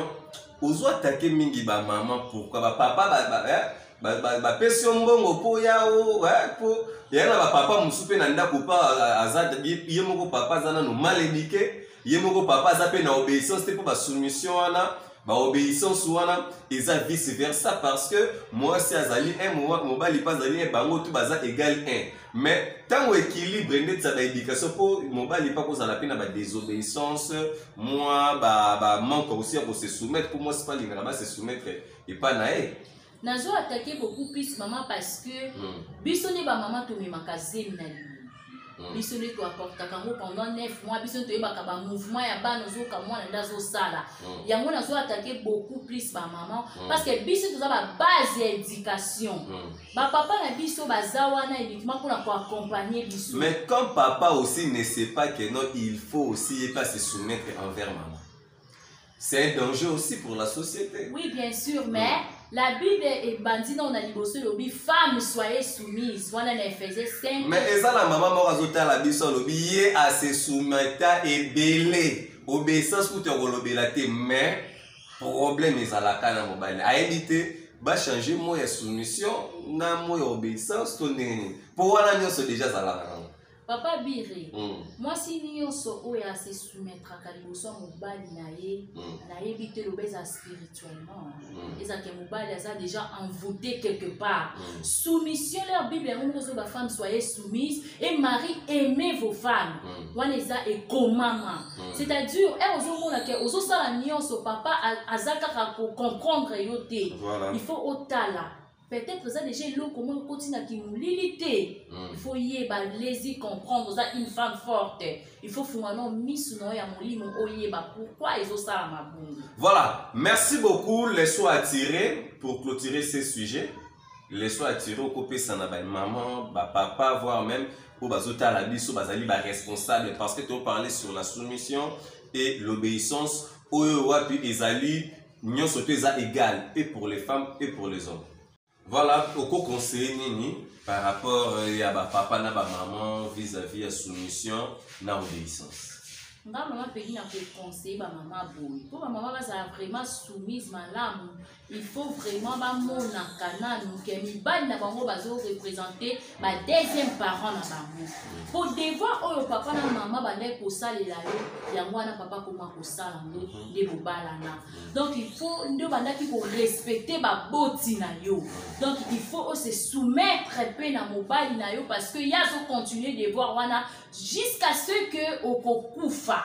Ozo attaquer mingi ba maman pourquoi ba papa ba pesi mbongo po yao po yana ba papa musupe na ndako pa azad ye moko papa zana no mal éduqué ye moko papa za pe na obéissance te po ba soumission wana obéissance wana eza vice versa parce que moi si azali 1 mobali pas azali 1 bango tout baza égal 1 mais tant équilibre ndeti za éducation pour mobali pas kozala pe na ba désobéissance moi manque aussi à se soumettre pour moi c'est pas lingana se soumettre et pas nae nazo attaquer beaucoup plus maman parce que biso ne ba maman to me makazemi na biso ne to apporta kango pendant 9 mois biso to yeba ka ba mouvement ya bana zo ka mwana ndazo sala yango nazo attaquer beaucoup plus ba maman parce que biso to za ba base ya éducation ba papa na biso bazawana uniquement pour accompagner biso mais comme papa aussi ne sait pas que non il faut aussi pas se soumettre envers maman c'est un danger aussi pour la société oui bien sûr mais la Bible est bandit on a liboso lobi femme soyez soumise voilà ne faisait 5 mais eza la maman moko azota la biso lobi ye a se soumettre et belé obéissance pour te kolobela te mais problème ezalaka na mobali a éviter ba changer mo ya soumission na mo ya obéissance to nini pour wana nyonso déjà zalaka papa Bire moi si nyonso oya se soumettre ka liboso mobali na ye bité lobeza spirituellement eza ke mobali aza déjà envoûté quelque part soumission leur Bible on ba femme soyez soumise et mari aimez vos femmes wana eza et commandement c'est-à-dire ozomona ke ozosala nyonso papa azaka ka comprendre yote il faut otala peut-être ça déjà l'eau comment continue qui moulilité il faut y ba laisser comprendre ça une femme forte il faut fumano miss no ya molimo oyeba pourquoi ils ont ça ma bonne voilà merci beaucoup les soins attirés pour clôturer ces sujets les soins attirés au copé sana ba maman ba papa voire même pour bazota la biso bazali ba responsable parce que tu parlais sur la soumission et l'obéissance oyo wapi ezali nyonso to eza égal et pour les femmes et pour les hommes. Voilà, au conseil nini par rapport à papa na maman vis-à-vis à soumission na obéissance. Nga maman pegi na conseiller ba maman boy. Pour ba maman va vraiment soumise malamu, il faut vraiment ba mona kananu ke mi bali na bango bazo représenter ba deuxième parent na bango. Pour devoir oyo papa na maman ba ne ko salela yo yango na papa koma ko sala ngo de bobala na. Donc il faut ndo bandaki ko respecter ba boti na yo. Donc il faut se soumettre pe na mobali na yo parce que ya zo continuer de voir wana jusqu'à ce que okokufa.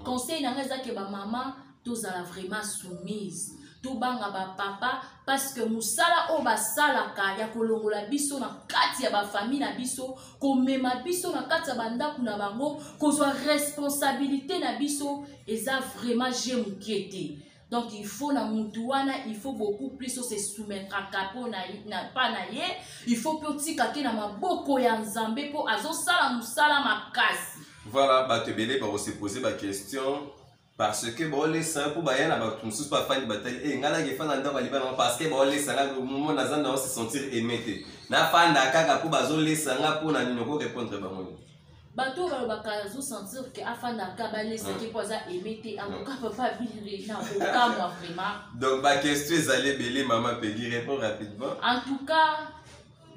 Conseil na ngeza ke ba maman tozala vraiment soumise. To banga ba papa parce que musala o ba sala ka ya kolongola biso na kati ya ba famille na biso ko mema biso na kati ya banda kuna bango kozwa responsabilité na biso eza vraiment jemukiete. Donc il faut na mutuana, il faut beaucoup plus se soumettre à capo na pas na ye, il faut petit kake na maboko ya nzambe po azo sala musala makasi. Voilà, bah te belé pour se poser ma question parce que bon les ça pour bayan na ba tumsus pas fan bataille et ngala ke fan ndanga libana parce que bon les ça là moment na zanda se sentir aimé. Na fan da kaka pour bazo les ça nga pour na nino ko répondre ba mo. Bato balobaka zo sentir que afanda ka ba les qui poza aimé en cas papa vivre na aucun moi vraiment. Donc ma question est allée belé maman Peggy répond rapidement. En tout cas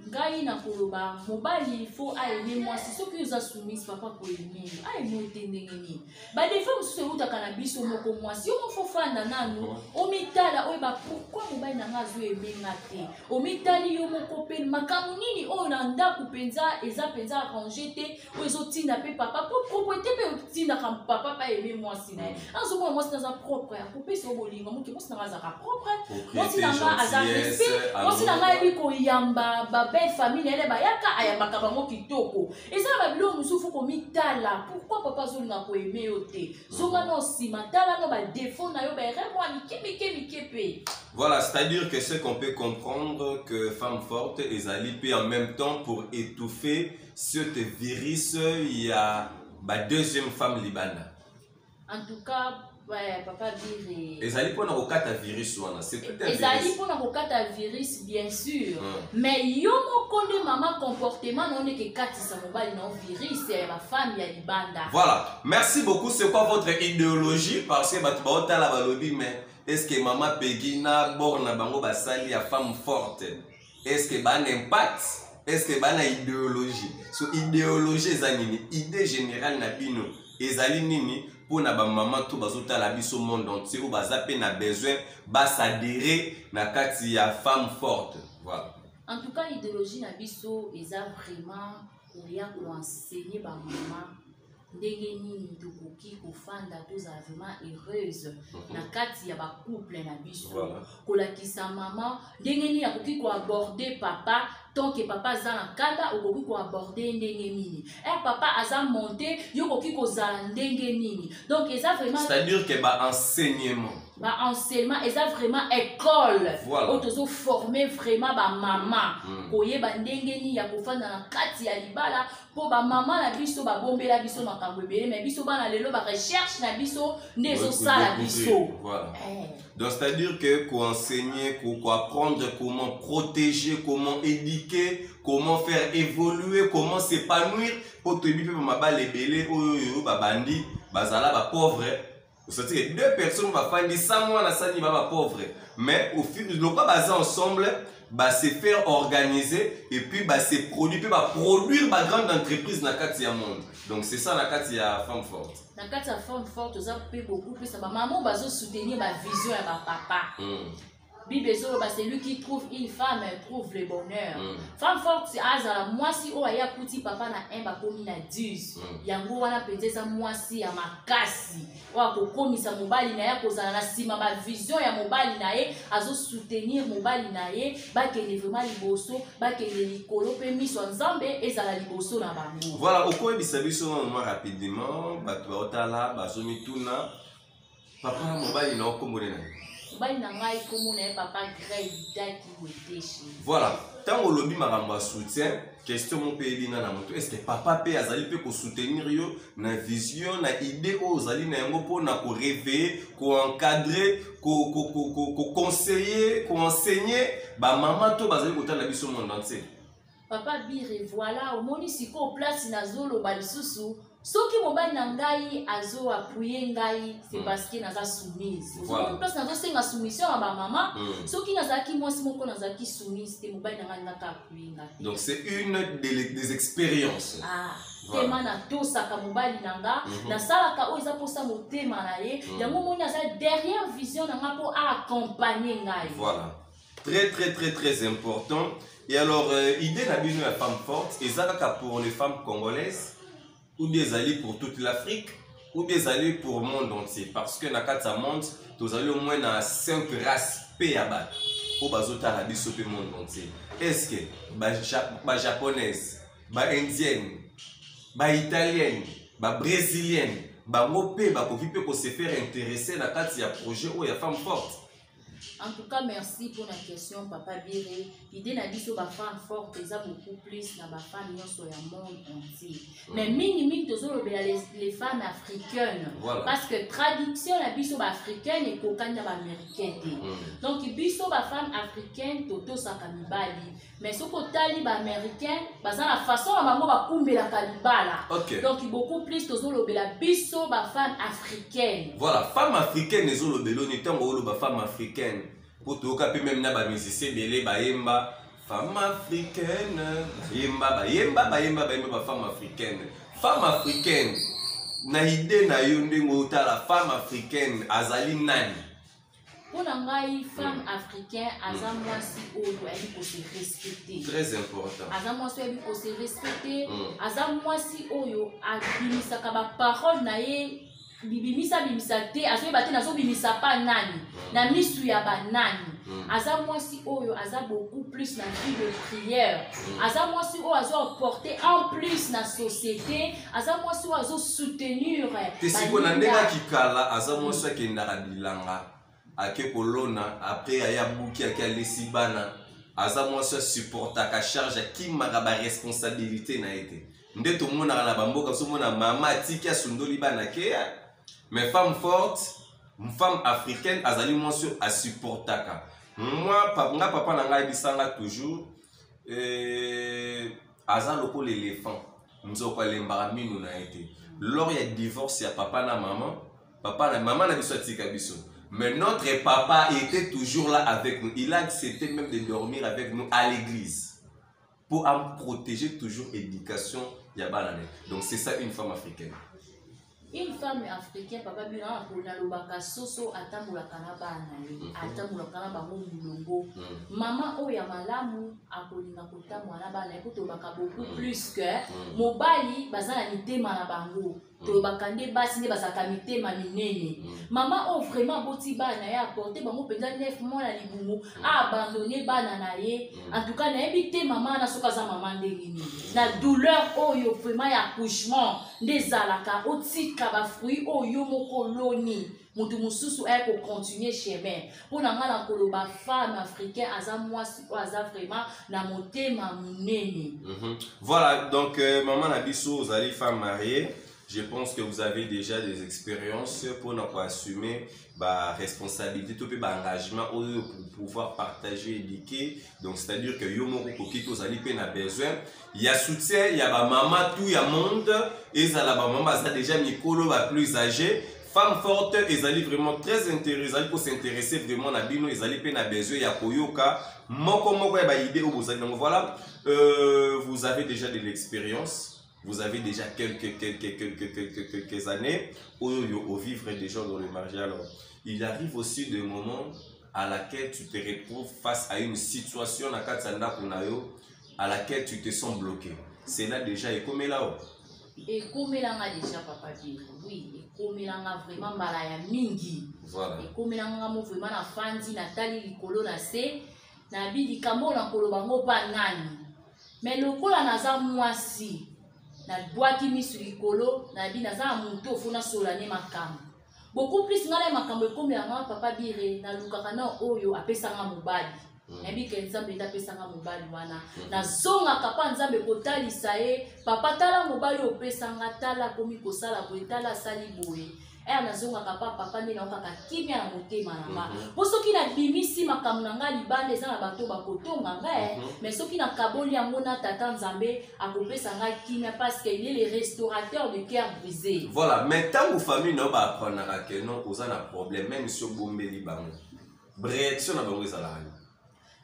ngai na koloba mobali il faut aimer moi c'est ce que vous a soumis papa ko aimer aimer tendengeni ba des femmes se uta kana biso moko moi si on faut fanda nanu o mitala o ba pourquoi mobali na ngazo aimer ngate o mitali yo moko pe makamu nini o na ndaku penza eza penza arranger te o ezo tinda pe papa pour propriété pe tinda kam papa pa aimer moi sina azo moi c'est dans propre ya couper so bolingo mo ke mo sina za propre moi sina nga aza respect moi sina nga bi ko yamba ba belle famille elle bayaka ayambaka bango kitoko eza ba bilo musufu ko mitala pourquoi papa zolinga ko aimer yote zonga no simatala no ba défaut na yo ba remoi mike pe. Voilà, c'est-à-dire que ce qu'on peut comprendre que femme forte ezali pe en même temps pour étouffer ce virus il y a ba deuxième femme libana. En tout cas ouais, papa Bire. Ezali pour na kokata virus wana, c'est tout un virus. Ezali pour na kokata virus bien sûr. Mais yo moko nde maman comportement non que katisa mobali na virus ya ba femme ya libanda. Voilà. Merci beaucoup. C'est quoi votre idéologie parce que batu ba otala balobi mais est-ce que maman Peggy na borna bango basali ya femme forte? Est-ce que ba un impact est-ce que bana idéologie so idéologie ezanini idée générale na bino ezali nini pour na ba maman to bazotala biso monde entier ou bazape na besoin s'adhérer na kati ya femme forte. Voilà. En tout cas, l'idéologie na biso eza vraiment koya ko enseigner ba maman ndenge nini tokoki kofanda tozala vraiment heureuse na kati ya ba couple na biso. Kolakisa mama ndenge nini akoki ko aborder papa tant que papa aza na kanda okoki ko aborder ndenge nini. Papa aza monté yo koki kozala ndenge nini. Donc eza vraiment c'est-à-dire que ba enseignement enseignement eza vraiment école otozo former vraiment ba mama koyeba ndenge nini ya kofanda na kati ya libala po ba mama na biso ba bombela biso makambo ebele mais biso bana lelo ba recherche na biso ndezo sala biso. Voilà. Donc c'est-à-dire que qu'on enseigner, qu'on apprendre comment protéger, comment éduquer, comment faire évoluer, comment s'épanouir pour te biper ma balle ebele oyo ba bandi bazala ba pauvre. C'est-à-dire que deux personnes vont faire 100 mois na sani ba pauvre, mais au fil de l'eau basé ensemble bah se faire organiser et puis bah se produire bah produire bah grande entreprise na kati ya monde. Donc c'est ça na kati ya femme forte. Na kati ya femme forte ça peut beaucoup plus ba maman bazo soutenir ba vision ya ba papa. Bible c'est lui qui trouve une femme trouve le bonheur. Femme forte c'est azala moi si o aya kuti papa na emba komi na 10. Yango wana peut-être moi si ya makasi. Wa ko komisa mobali na ya kozala na sima ba vision ya mobali na ye azo soutenir mobali na ye ba kende vraiment liboso ba kende likolo pe miso nzambe ezala liboso na bango. Voilà, au quoi bisabiso moi rapidement ba to otala ba zomi tuna papa mobali na okomone na. Voilà, tant au lobby maramba soutien, question mon pays na moto, est-ce que papa peut azali peut soutenir yo na vision na idée aux ali na yango pour na ko réveiller, ko encadrer, ko conseiller, ko enseigner ba maman to bazali kota na biso monde entier. Papa bire voilà, au moni siko place na zolo ba lisusu. Soki mobali na ngai azo appuyer ngai c'est parce que naza soumise. Voilà. Place nazo senga soumission à ba maman. Soki nazaki mwasi moko nazaki soumise te mobali na ngai naka appuyer ngai. Donc c'est une des expériences. Tema na tosaka mobali na nga na salaka o eza posa motema na ye. Yango moni aza derrière vision na nga po accompagner ngai. Voilà. Très important. Et alors idée na bino ya femme forte ezaka pour les femmes congolaises ou bien aller pour toute l'Afrique, ou bien aller pour le monde entier. Parce que dans le monde, nous allons au moins dans 5 races PABA, ou bazota la biso le monde entier. Est-ce que les japonaises, les indiennes, les italiennes, les brésiliennes, les européens, peuvent se faire intéresser dans le projet où il y a femme forte? En tout cas, merci pour la question, Papa Biré. L'idée n'a dit que la femme forte est beaucoup plus dans la femme sur le monde entier. Mais minimum, les femmes africaines. Voilà. Parce que traduction, la biso africaine et cocagne américaine. Donc, biso la femme africaine, toto sa kanibali. Mais ce que tali américain, c'est la façon dont maman va couper la kanibala. Donc, beaucoup plus la biso la femme africaine. Voilà, femme africaine est la femme africaine. Pour tout cas, même na musicien belé baemba femme africaine, baemba femme africaine. Femme africaine, na idée na yonde ngota la femme africaine azali nani? Pour ngai femme africaine azamwa si oyo elle peut se respecter. Très important. Azamwa si elle peut se respecter, azamwa si oyo abimisaka ba parole na ye bimisa te azo bate nazo bimisa pa nani na misu ya banani aza mwasi oyo aza beaucoup plus na vie de prière aza mwasi oyo azo porter en plus na société aza mwasi oyo azo soutenir tesiko na ndenga kikala aza mwasi akendaka bilanga ake kolona après aya buki ake alesi bana aza mwasi supportaka charge akimaka ba responsabilité na ete nde tomonaka na bamboka somona mama atiki asundoli bana ke. Mais femme forte, une femme africaine, azali mwasi a supportaka. Moi, papa nanga bisanga toujours aza loko l'éléphant. Nzoko lembara minu na été. Lors il y a divorce ya papa na maman na biso tika biso. Mais notre papa était toujours là avec nous. Il a accepté même de dormir avec nous à l'église. pour protéger toujours l'éducation Yabalane. Donc c'est ça une femme africaine. Une femme africaine, papa Bina, pour la lobaka soso atamula kanaba na atamula kanaba mulongo. Maman oya malamu akolina kotamwa na bana ekuto baka beaucoup plus que mobali bazana mitema na bango. To bakande basi ne basaka mitema minene. Maman o vraiment boti bana ya apporter bango penza 9 mois na libumu a abandonner bana na ye. En tout cas na ebité maman na soka za maman ndengini. Na douleur oyo vraiment ya accouchement ndezalaka otika ba fruit oyo mokoloni mutu mususu eko continuer chemin pour nangala koloba femme africaine aza mwasi o aza vraiment na motema munene. Voilà, donc maman Nabiso, vous allez femme mariée. Je pense que vous avez déjà des expériences pour ne pas assumer la responsabilité, tout le engagement pour pouvoir partager, éduquer. Donc, c'est-à-dire que vous avez besoin. Il y a soutien, il y a maman, tout il y a monde. Et il y a maman, déjà Nicolo, plus âgé. Femme forte, ils allaient vraiment très intéressés, pour s'intéresser vraiment à Bino, ils allaient peine à besoin, il y a Koyoka, Moko, idée au Bozali. Donc voilà, vous avez déjà de l'expérience. Vous avez déjà quelques années au vivre des gens dans le mariage. Alors, il arrive aussi des moments à laquelle tu te retrouves face à une situation à laquelle tu te sens bloqué. C'est là déjà, et comme là. Et comme là déjà papa oui, et comme là vraiment malaya mingi. Voilà. Et comme là vraiment na fandi na tali likolo na se na bidi kambo na kolobango pa nani. Mais lokola naza mwasi na boaki misu likolo na bi naza muntu ofuna solane makambo beaucoup plus ngala makambo ekomi yanga papa bire na lukaka na oyo apesanga mobali nabi ke nzambe ndapesanga mobali wana na zonga kapa nzambe kotalisa ye papa tala mobali opesanga tala komi kosala boye tala sali boye na zonga kapa papa nde na okaka kimia na motema na nga po soki na bimisi makambo na nga libanda eza na bato bakotonga nga mais soki na kaboli yango na tata nzambe akopesa nga kimia parce que il est le restaurateur de cœur brisé. Voilà, mais tant que famille n'a pas appris que non, vous avez un problème même sur bombeli bango. Réaction na bango ezalaka.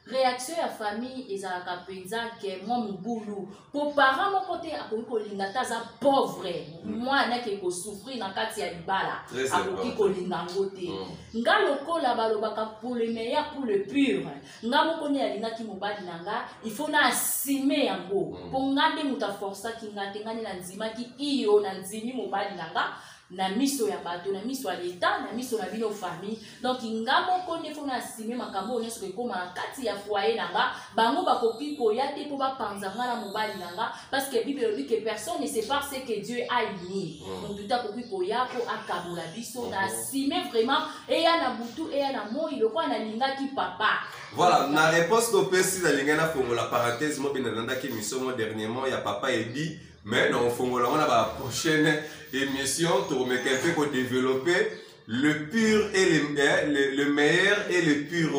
Réaction ya famille ezalaka penza ke moi mobulu pour parent mon côté akoki kolinga taza pauvre moi na ke ko souffrir na kati ya libala akoki kolinga ngote nga lokola balobaka pour le meilleur pour le pur nga mokoni alinga ki mobali nanga il faut na assumer yango pour ngande muta força ki ngate ngani na nzima ki iyo na nzimi mobali nanga na miso ya bato na miso ya leta na miso na bino famille donc ngamo konde fona asime makambo onyeso ke koma na kati ya foyer nanga bango bakoki koya te po bapanzanga na mobali nanga parce que Bible dit que personne ne sépare ce que Dieu a uni donc tout akoki koya po akabola biso na asime vraiment et ya na butu et ya na moi lokwa na linga ki papa. Voilà, na réponse to pesi na linga na fongo la parenthèse mo binalanda ki miso dernièrement ya papa Ebi. Mais non, on a la prochaine émission pour développer le pur et le meilleur et le pur.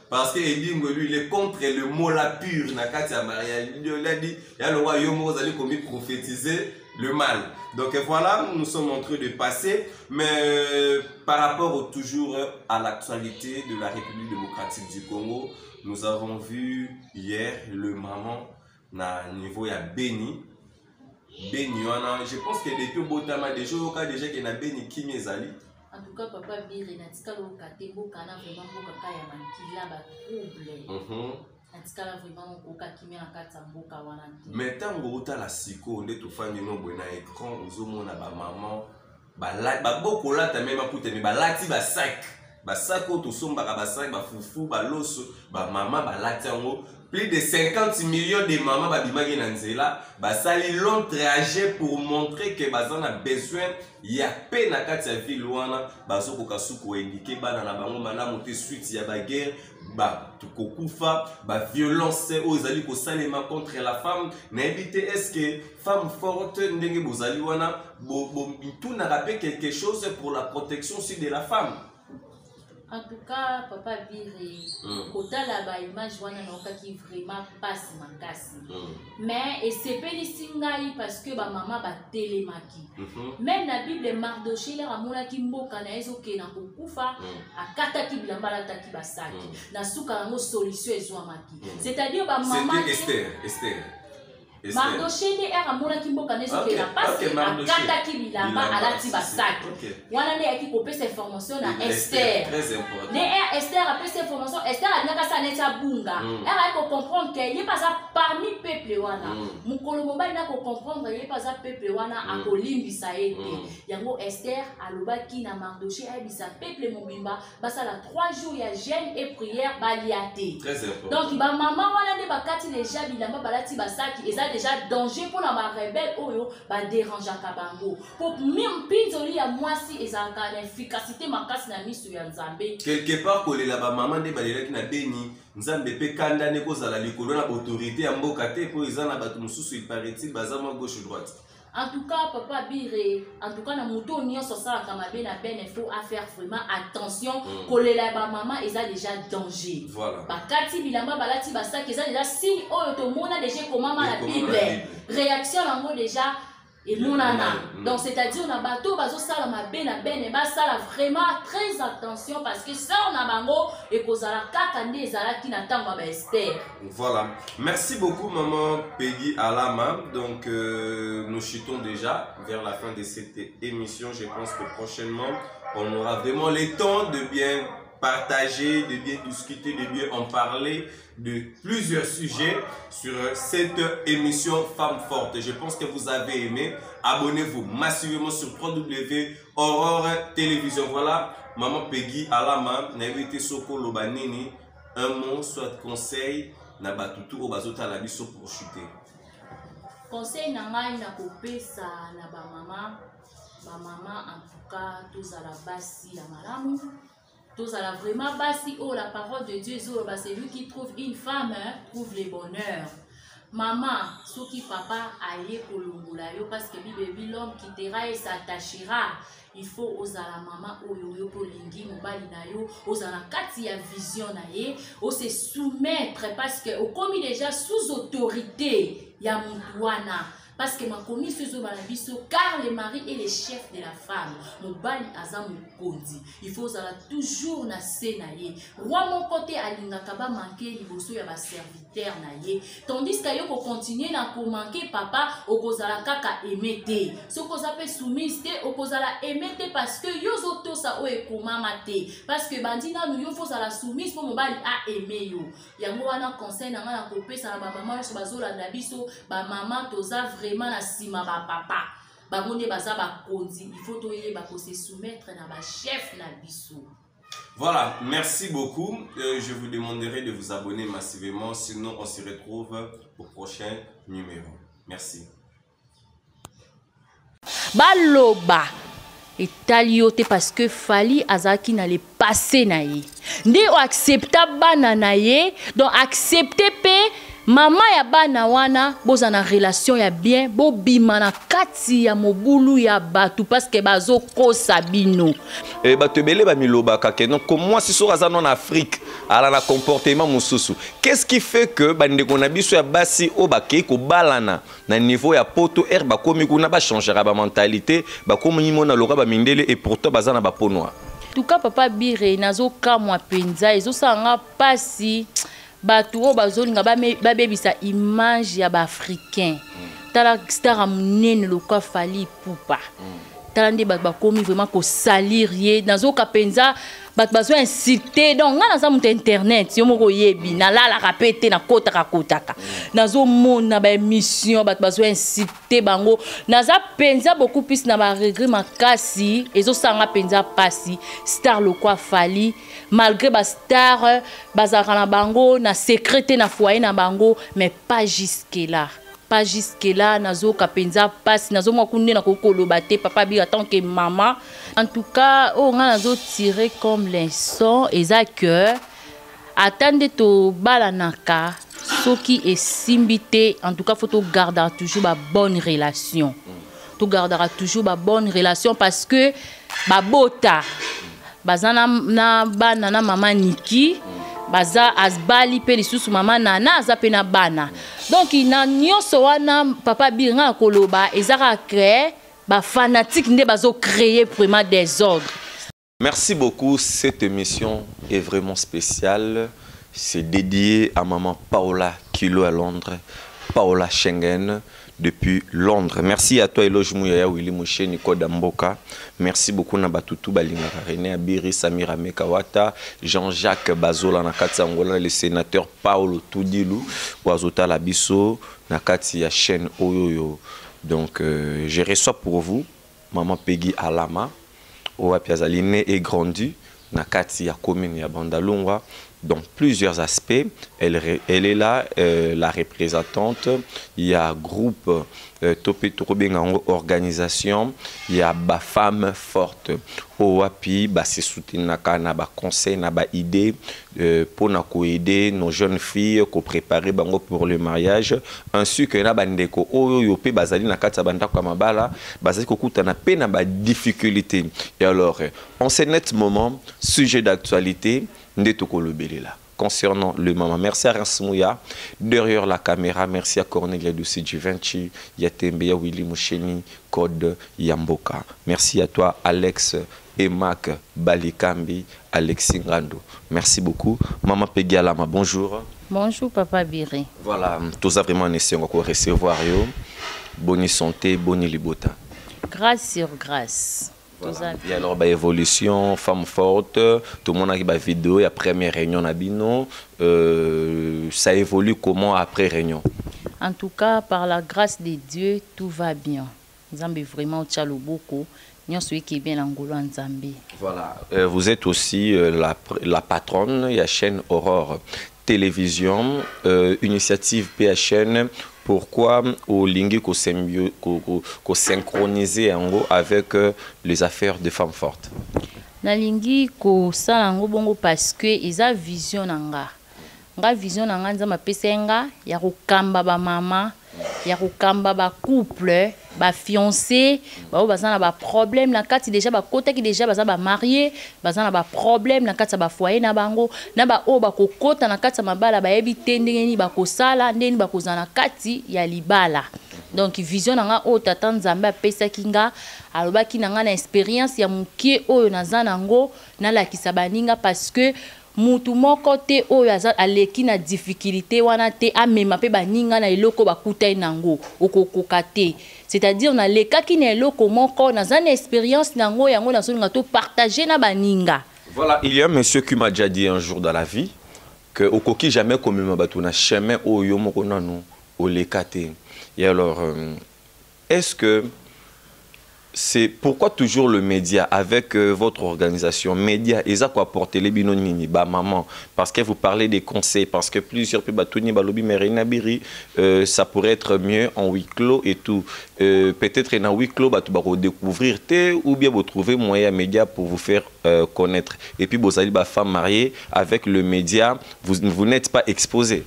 Parce que lui, il est contre le mot la pure. Il a dit, il y a le royaume, vous allez prophétiser le mal. Donc voilà, nous sommes en train de passer. Mais par rapport toujours à l'actualité de la République démocratique du Congo, nous avons vu hier le maman na niveau ya Béni. Béni, je pense que depuis Botama, déjà qu'il y a Béni qui m'est allé. En tout cas, papa Bire, natika lo katembo kana vraiment boka ya mankila ba trouble. Natika vraiment boka kimi na kata mboka wana. Mais tant que la siko nde to fandi no bona écran ozomona ba maman ba boko la ta même pour te ba lati ba sac. Ba sac to somba ba sac ba fufu ba loso ba maman ba lati ngo. Plus de 50 millions de mamans babimaki na nzela basali long trajet pour montrer que bazan a besoin ya pe na kati ya ville wana bazokoka suku indiquer bana na bango malamu te suite ya ba guerre ba tukokufa ba violence ozali ko salema contre la femme na éviter est-ce que femme forte ndenge bozali wana bo tout n'a rappelé quelque chose pour la protection aussi de la femme. En tout cas, papa Biré, autant la image qui vraiment passe ma casse. Mais et c'est pas les parce que ma maman va télémaki. Même la Bible Mardoché la ramona qui mboka na ezoke na kokufa akata ki bilamba la taki basaki. Na suka ngo solution ezwamaki. C'est-à-dire ba maman Esther. Mardoché ne era mona ki mboka na ezoke na parce akata ki bilamba alati basaki. Wana ne yaki kopesa cette information na Esther. Très important. Ne Esther a pris cette information. Esther a dit que ça n'est pas bunga. Elle a comprendre qu'il n'y a pas ça parmi peuple wana. Mukolo mobile n'a comprendre qu'il n'y a pas ça peuple wana a kolimbi sa ete. Yango Esther a lobaki na Mardoché a bisa peuple mobimba basa la 3 jours ya jeûne et prière baliate. Très important. Donc ba maman wana ne bakati déjà bilamba balati basaki et ça déjà danger pour la rebelle oyo ba déranger kabango. Pour même pinzoli ya mwasi ezanga l'efficacité makasi na misu ya Nzambe. Quelque part ko lela ba maman de balela ki na beni Nzambe pe kanda ne ko zala likolo na autorité ya mboka te po ezana batu mususu il paraît-il bazama gauche droite. En tout cas, papa Biré, en tout cas, na mouton nion so ça comme ben na ben il faut faire vraiment attention kolela ba maman eza déjà danger. Voilà. Ba kati bilamba balati basaki eza déjà signe oyo to mona déjà comment la Bible. Réaction nango déjà et monana. Donc c'est-à-dire on a bateau bazo sala ma ben et ba sala vraiment très attention parce que ça on a bango et kozala kaka nde ezala ki na tango ba Esther. Voilà. Merci beaucoup maman Peggy Alama. Donc nous chutons déjà vers la fin de cette émission. Je pense que prochainement on aura vraiment le temps de bien partager, de bien discuter, de bien en parler de plusieurs sujets sur cette émission Femmes Fortes. Je pense que vous avez aimé. Abonnez-vous massivement sur www.aurore télévision. Voilà, maman Peggy Alama, n'invité Soko Lobanini, un mot, soit conseil, na batutu au bazota la biso pour chuter. Conseil nangai na kopesa na ba maman en tout cas tous à la basi la malamu. Tous à la vraiment basi oh la parole de Dieu c'est lui qui trouve une femme trouve le bonheur. Maman, ce qui papa aille kolongola yo parce que bibi l'homme quittera et s'attachera. Il faut aux la maman oyo pour lingi mobali na yo aux la kati ya vision na ye au se soumettre parce que au commis déjà sous autorité ya mutwana. Parce que ma commis se car le mari est le chef de la femme. Mon bali azam kondi. Il faut toujours na senaye. Roi mon côté alingakaba manquer liboso ya ba serviteur naye. Tandis que yo ko continuer na ko manquer papa okozala kaka emete. So ko zape soumise te okozala emete parce que yo zoto sa o ekomama te. Parce que bandina nous yo faut la soumise pour mon bali a aimer yo. Yango wana conseil na na ko pesa na ba maman so bazola na biso ba maman toza vraiment na sima ba papa ba monde baza ba kondi il faut toyer ba ko se soumettre na ba chef na biso. Voilà, merci beaucoup. Je vous demanderai de vous abonner massivement, sinon on se retrouve au prochain numéro. Merci. Baloba etaliote parce que Fally azaki n'allait passer naye. Ndé o acceptable bana naye, donc accepter pe maman ya bana wana boza na relation ya bien bo bimana kati ya mobulu ya batu parce que bazo ko sabino et bato belé ba miloba kake donc comme moi si so en Afrique ala na comportement mususu qu'est-ce qui fait que bande ko na biso ya basi o bakei ko balana na niveau ya poto er ba komi kuna ba changera ba mentalité ba komi mona loka ba mindele et pourtant bazana ba ponwa en tout cas papa Biré nazo kamwa penza ezo sanga pasi batu o bazolinga ba bebisa image ya ba africain tala star munene loka Fally Ipupa tala nde ba komi vraiment ko salir ye nazo kapenza bat bazo inciter donc nga naza mutu internet yo moko yebi na la rapete na kotaka nazo mona ba émission bat bazo inciter bango naza penza beaucoup plus na ba regret makasi ezo sanga penza pasi star lokwa Fally malgré ba star bazaka na bango na secrété na foyer na bango mais pas jusque là. Pas jusque là nazo kapenza passe nazo mwa kunde na kokolo bate papa bi attend que maman en tout cas on a nazo tirer comme leçon eza que attendre to balanaka soki et simbité en tout cas faut to garder toujours ba bonne relation to gardera toujours ba bonne relation parce que ba bota baza na bana na mama Niki baza asbali pe lisusu mama Nana aza pe na bana donc na nyonso wana papa Biringa koloba ezaka créer ba fanatique nde bazo créer vraiment des ordres. Merci beaucoup, cette émission est vraiment spéciale. C'est dédié à maman Paola Kilo à Londres, Paola Schengen depuis Londres. Merci à toi Eloge Mouyaya, Willy Mouché, Nico Damboka. Merci beaucoup Nabatutu Balinga René Abiri, Samira Mekawata, Jean-Jacques Bazola Nakati Angola, le sénateur Paolo Toudilou, Oazota Labiso, Nakati ya chaîne Oyoyo. Donc je reçois pour vous maman Peggy Alama, Oapiazali né et grandi, Nakati ya commune ya Bandalungwa. Dans plusieurs aspects, elle est là, la représentante. Il y a groupe Topé Tourobengango organisation. Il y a ba femme forte. Oapi, ba se soutenaka na ba conseil na ba idée pour na ko aider nos jeunes filles ko préparer bango pour le mariage. Ainsi que na bandeko oyo yope bazali na kati banda kwa mabala bazali ko kuta na pe na ba difficulté. Et alors, en ce net moment, sujet d'actualité. Concernant le maman, merci à Ransmouya, derrière la caméra, merci à Cornelia Dussi Givenchy, Yatembeya Willy Moucheni, Code Yamboka. Merci à toi Alex Emak Balikambi, Alexis Ngando. Merci beaucoup. Maman Peggy Alama, bonjour. Bonjour Papa Biré. Voilà, tout ça vraiment essayé de recevoir. Bonne santé, bonne libota. Grâce sur grâce. Voilà. Et alors, bah, évolution, femme forte, tout le monde a une vidéo, il y a première réunion à Bino. Ça évolue comment après réunion? En tout cas, par la grâce de Dieu, tout va bien. Nzambe vraiment tchalo beaucoup. Celui qui est bien angolo en Zambie. Voilà. Vous êtes aussi la patronne, il y a chaîne Aurore Télévision, initiative PHN. Pourquoi au lingi ko synchroniser avec les affaires de femmes fortes? Na lingi ko salango bongo parce que isa vision nanga. Nga vision nanga nzama pesenga ya ko kamba ba mama, ya ko kamba ba couple, ba fiancé, ba bazana ba problème na kati déjà ba kota ki déjà bazana ba marié, bazana ba problème na kati ba foyer na bango, na ba o ba kokota na kati mabala ba yebi tendengeni ba kosala ndeni ba kozana kati ya libala. Donc vision nanga o tata Nzambe apesa kinga aloba kinanga na expérience ya mukie oyo nazana ngo na la kisabaninga parce que mutu moko te oyo aleki na difficulté wana te amema pe baninga na eloko bakutai nango okokoka te. C'est-à-dire na lekaki na eloko moko na zana expérience nango yango na soninga to partager na baninga. Voilà, il y a un monsieur qui m'a déjà dit un jour dans la vie que okoki jamais comme mabatu na chemin oyo moko nanu o lekate. Et alors est-ce que c'est pourquoi toujours le média avec votre organisation média et ça quoi porter les binonini ba maman parce que vous parlez des conseils parce que plusieurs batoni balobi merina biri ça pourrait être mieux en huis clos et tout peut-être en huis clos batu ba redécouvrir té ou bien vous trouvez moyen média pour vous faire connaître et puis vous allez ba femme mariée avec le média vous n'êtes pas exposé.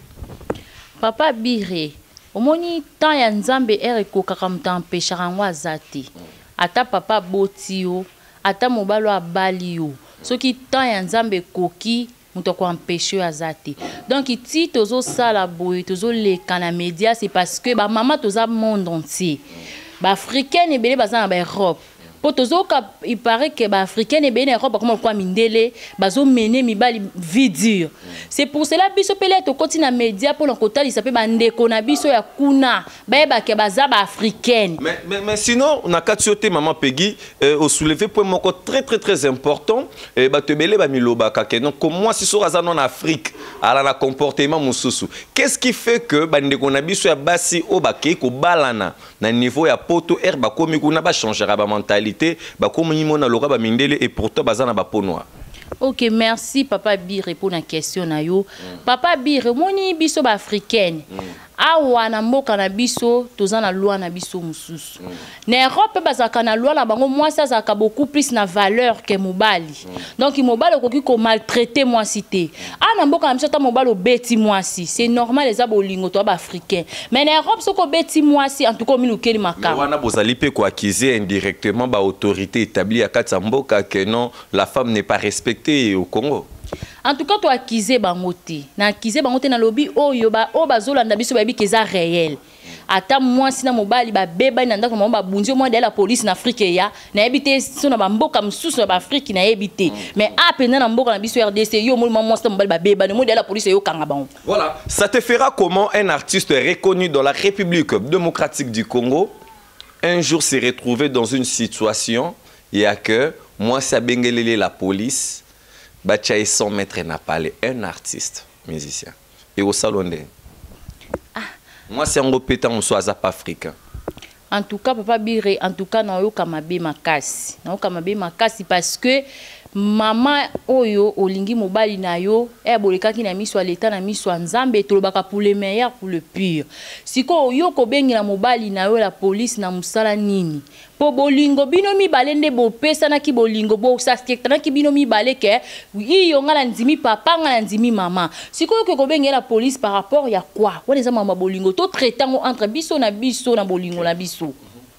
Papa Biré omoni temps ya Nzambe ereko kakamta empêchera ngwa zati. Ata papa botio, ata mobalo abali yo. Soki temps ya Nzambe koki, muto ko empêcher azati. Donc ti tozo sala boy, tozo leka na média, c'est parce que ba maman toza monde entier. Ba africaine et belé bazana ba Europe. Il paraît que les Africains et les Européens comme quoi mindele bazo mener mibali vie dure. C'est pour cela biso pele to continue média pour le côté il s'appelle bandeko na biso ya kuna ba ke baza ba africaine. Mais sinon on a katiote maman Peggy au soulever point moko très important ba te belé ba miloba ka donc comme moi si so razana en Afrique ala na comportement mususu. Qu'est-ce qui fait que bandeko na biso ya basi o ba ke ko balana na niveau ya poto ba komi kuna ba changer ba mentalité et pourtant bazana ba noir. Ok, merci Papa Biré pour la question na yo. Papa Biré, moni biso ba africaine. awa na mboka na biso toza na loi na biso mususu na Europe bazaka na loi na bango mwasi azaka beaucoup plus na valeur que mobali donc mobali okoki ko maltraiter mwasi te na mboka na biso ta mobali obeti mwasi c'est normal les abolingo to ba africain mais na Europe soko beti mwasi en tout cas minukeli makama wana bozali pe ko accuser indirectement ba autorité établie à katsa mboka que non la femme n'est pas respectée au Congo. En tout cas, tu as accusé bangote. Na accusé bangote na lobby oyo ba o bazolanda biso ba bi keza réel. Ata moi sina mobali ba beba na ndako ba bunzi moi de la police na Afrique ya na ebité so na mboka msusu na Afrique na ebité. Mais apena na mboka na biso RDC yo mo moi sina mobali ba beba no de la police yo kanga bango. Voilà, ça te fera comment un artiste reconnu dans la République démocratique du Congo un jour s'est retrouvé dans une situation il y a que moi ça bengelele la police Bachaï 100 mètres n'a pas un artiste, musicien. Et au salon de... Moi, c'est un repétant, on soit à Afrique. En tout cas, Papa Bire, en tout cas, na yo kamabe makasi. Na yo kamabe makasi parce que maman oyo olingi mobali na yo bolekaki na miso l'état na miso nzambe tolobaka pour le meilleur pour le pire. Siko yo ko bengi na mobali na yo la police na musala nini. Po bolingo bino mibale nde bopesa na ki bolingo bo sasketana ki bino mibale ke iyo ngala ndimi papa ngala ndimi mama. Siko yo ko bengi la police par rapport ya quoi? Wana za mama bolingo to traitango entre biso na bolingo na biso.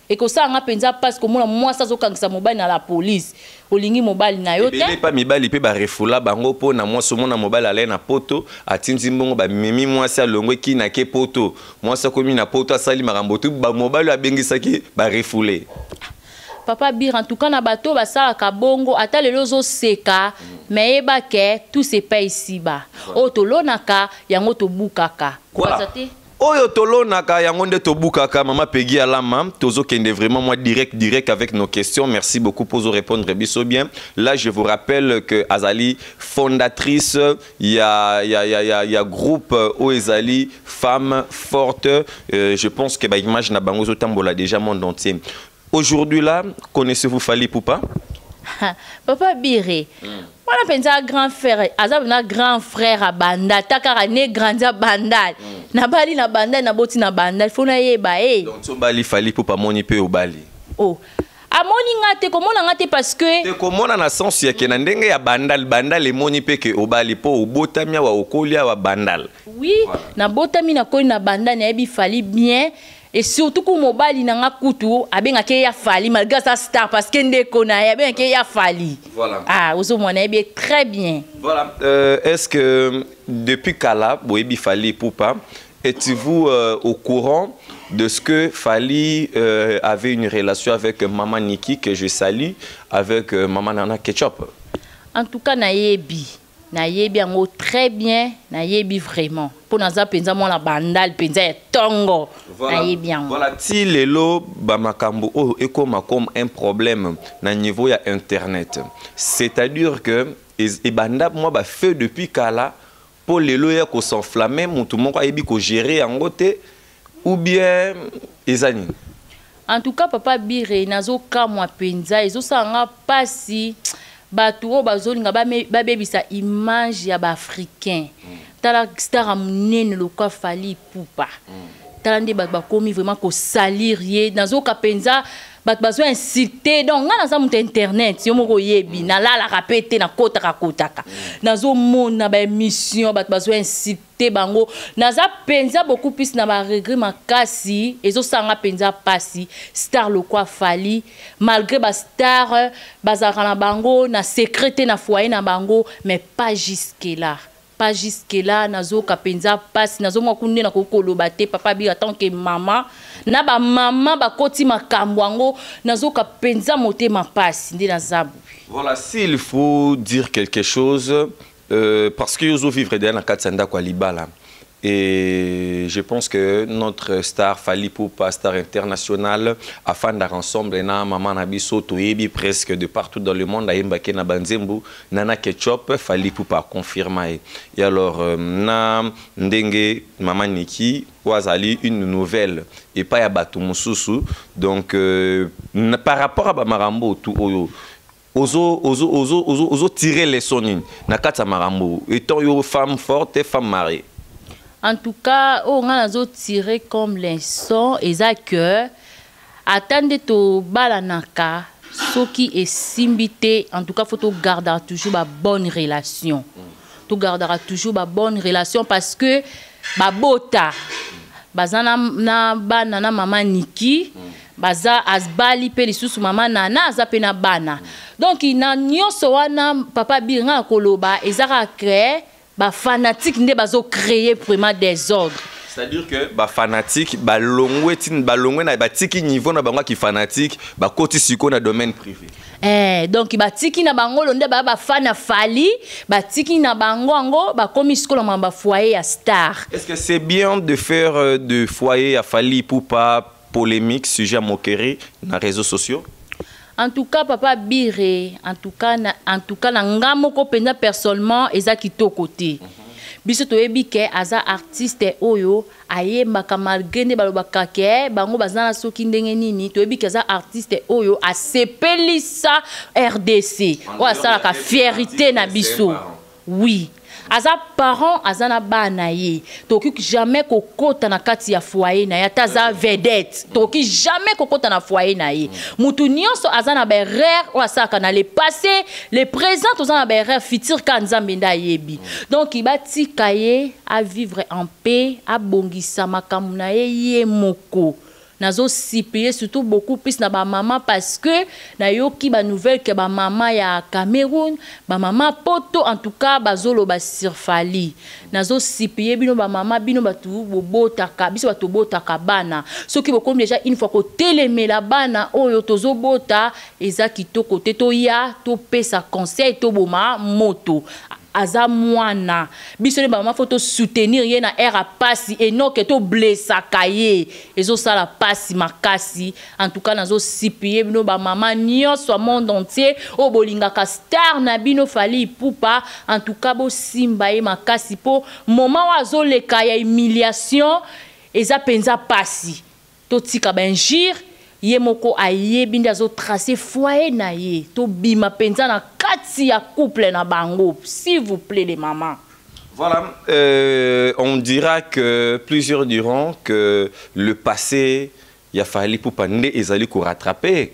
Et que ça nga penza parce que moi ça zo kangisa mobali na la police olingi mobali na yo te pas mibali pe ba refula bango po na moi so mona mobali ale na poto atinzi mbongo ba mimi moi ça longwe ki na ke poto moi ça komi na poto asali makambo tu ba mobali abengisa ki ba refulé. Papa Bir en tout cas na bato ba sala ka bongo ata lelo zo seka mais eba ke tout se paye ici ba o to lonaka yango to bukaka quoi Oyo tolonaka yango nde tobukaka mama Peggy Alama tozo kende vraiment moi direct avec nos questions. Merci beaucoup pour répondre biso bien. Là je vous rappelle que Azali fondatrice il y a groupe Oezali femme forte je pense que ba image na bango zo tambola déjà monde entier. Aujourd'hui là, connaissez-vous Fally Ipupa? Papa Bire. On a un grand frère, un grand frère à Bandal, takara ne grandi à Bandal. Na bali na Bandal, na boti na Bandal, faut na yeba eh. Donc so bali Fally Ipupa moni pe au bali. Oh. Amoni ngate comment ngate parce que te comment na sens ya ke na ndenge ya Bandal Bandal e moni pe ke au bali po obotamia wa okolia wa Bandal. Oui, voilà. Na botami na ko na Bandal na yebi Fally bien. Et surtout que mobali nanga kutu abenga ke ya Fally malgré sa star parce que ndeko na ya benga ke ya Fally. Voilà. Ah, ozo mona bien très bien. Voilà. Est-ce que depuis Kala boyebi Fally Ipupa êtes-vous au courant de ce que Fally avait une relation avec Maman Niki que je salue avec Maman Nana Ketchup? En tout cas na yebi. Na yebi yango très bien, na yebi vraiment. Pour naza penza mo la Bandal penza tongo. Voilà. Na yebi yango. Voilà, ti lelo ba makambo o ekoma comme un problème na niveau ya internet. C'est-à-dire que et banda moi ba fait depuis kala pour lelo ya ko s'enflammer mutu moko ayebi ko gérer yango te ou bien ezani. En tout cas Papa Bire nazo kamwa penza ezo sanga pasi. Bato bazolinga babebisa image ya ba africain tala star amnene loka Fally Ipupa tala nde bakomi vraiment ko salir ye nazo kapenza bat bazo inciter donc nga naza muta internet yo moko yebi na lala rapete na kotaka nazo mona ba émission bat bazo inciter bango naza penza beaucoup plus na ba regret makasi ezo sanga penza pasi star lokwa Fally malgré ba star bazaka na bango na secrété na foyer na bango mais pas jusque là. Pas jusque là nazo kapenza passe nazo mwakunde na kokoloba te Papa Bire tant que maman na ba maman ba koti makambo yango nazo kapenza motema passe ndi na zabu. Voilà, s'il faut dire quelque chose parce que yozo vivre dans la katsanda kwa libala et je pense que notre star Fally Ipupa star international afin d'être ensemble na maman na biso toyebi presque de partout dans le monde ayemba ke na banzembu Nana Ketchup Fally Ipupa confirmé et alors na ndenge maman Niki wazali une nouvelle et pas ya batu mususu donc par rapport à ba marambo tout oyo ozo tirer les sonines na kata marambo étant yo femme forte et femme mariée. En tout cas, on a tiré comme l'instant et ça que attendez to balanaka ce qui est simbité. En tout cas, faut garder toujours une bonne relation. Tu garderas toujours une bonne relation parce que babota bazana na bana na mama Niki baza asbali pe lisusu mama nana azape na bana. Donc ina nyonso wana papa Biringa koloba ezaka créer ba fanatique nde bazo créer vraiment des ordres. C'est-à-dire que ba fanatique ba longwe na ba tiki niveau na bango ki fanatique ba koti siko na domaine privé. Donc ba tiki na bango londe ba fana fali ba tiki na bango ngo ba komi siko na ba foyer à star. Est-ce que c'est bien de faire de foyer à Fally Ipupa polémique sujet à moquerie na réseaux sociaux? En tout cas papa Biré, en tout cas na ngamoko penda personnellement eza kitoko te. Biso toyebi ke aza artiste oyo ayembaka malgré ne balobaka ke bango bazana soki ndenge nini toyebi ke aza artiste oyo asepelisa RDC o asalaka fierté na biso. Oui. Aza parent azana bana ye toki jamais kokota na kati ya foyer na ya taza vedette toki jamais kokota na foyer na ye mutu nyonso azana berère o asaka na le passé le présent tozana berère futur ka nzambe nda yebi donc ibati kaye à vivre en paix à bongisa makambu na ye moko. Nazo sipier surtout beaucoup plus na ba maman parce que na yoki ba nouvelle que ba maman ya Cameroun, ba maman poto en tout cas bazolo ba sirfali. Nazo sipier bino ba maman bino batu bobotaka biso batu botaka bana. Soki bokomi déjà une fois ko télémé la bana oyo tozo bota eza kitoko te to ya to pesa conseil to boma moto. Aza mwana biso ne maman faut soutenir ye na era pasi et non que to blessa kaye ezo sala pasi makasi. En tout cas nazo sipier bino ba maman nyonso monde entier o bolingaka star na bino Fally Ipupa. En tout cas bo simba ye makasi po moment wazo leka ya humiliation eza penza pasi to tika benjir ye moko ayebi ndazo tracer foyer na ye to bima penza na kati ya couple na bango, s'il vous plaît les mamans. Voilà, on dira que plusieurs diront que le passé il a fallu pour pande ezali ko rattraper.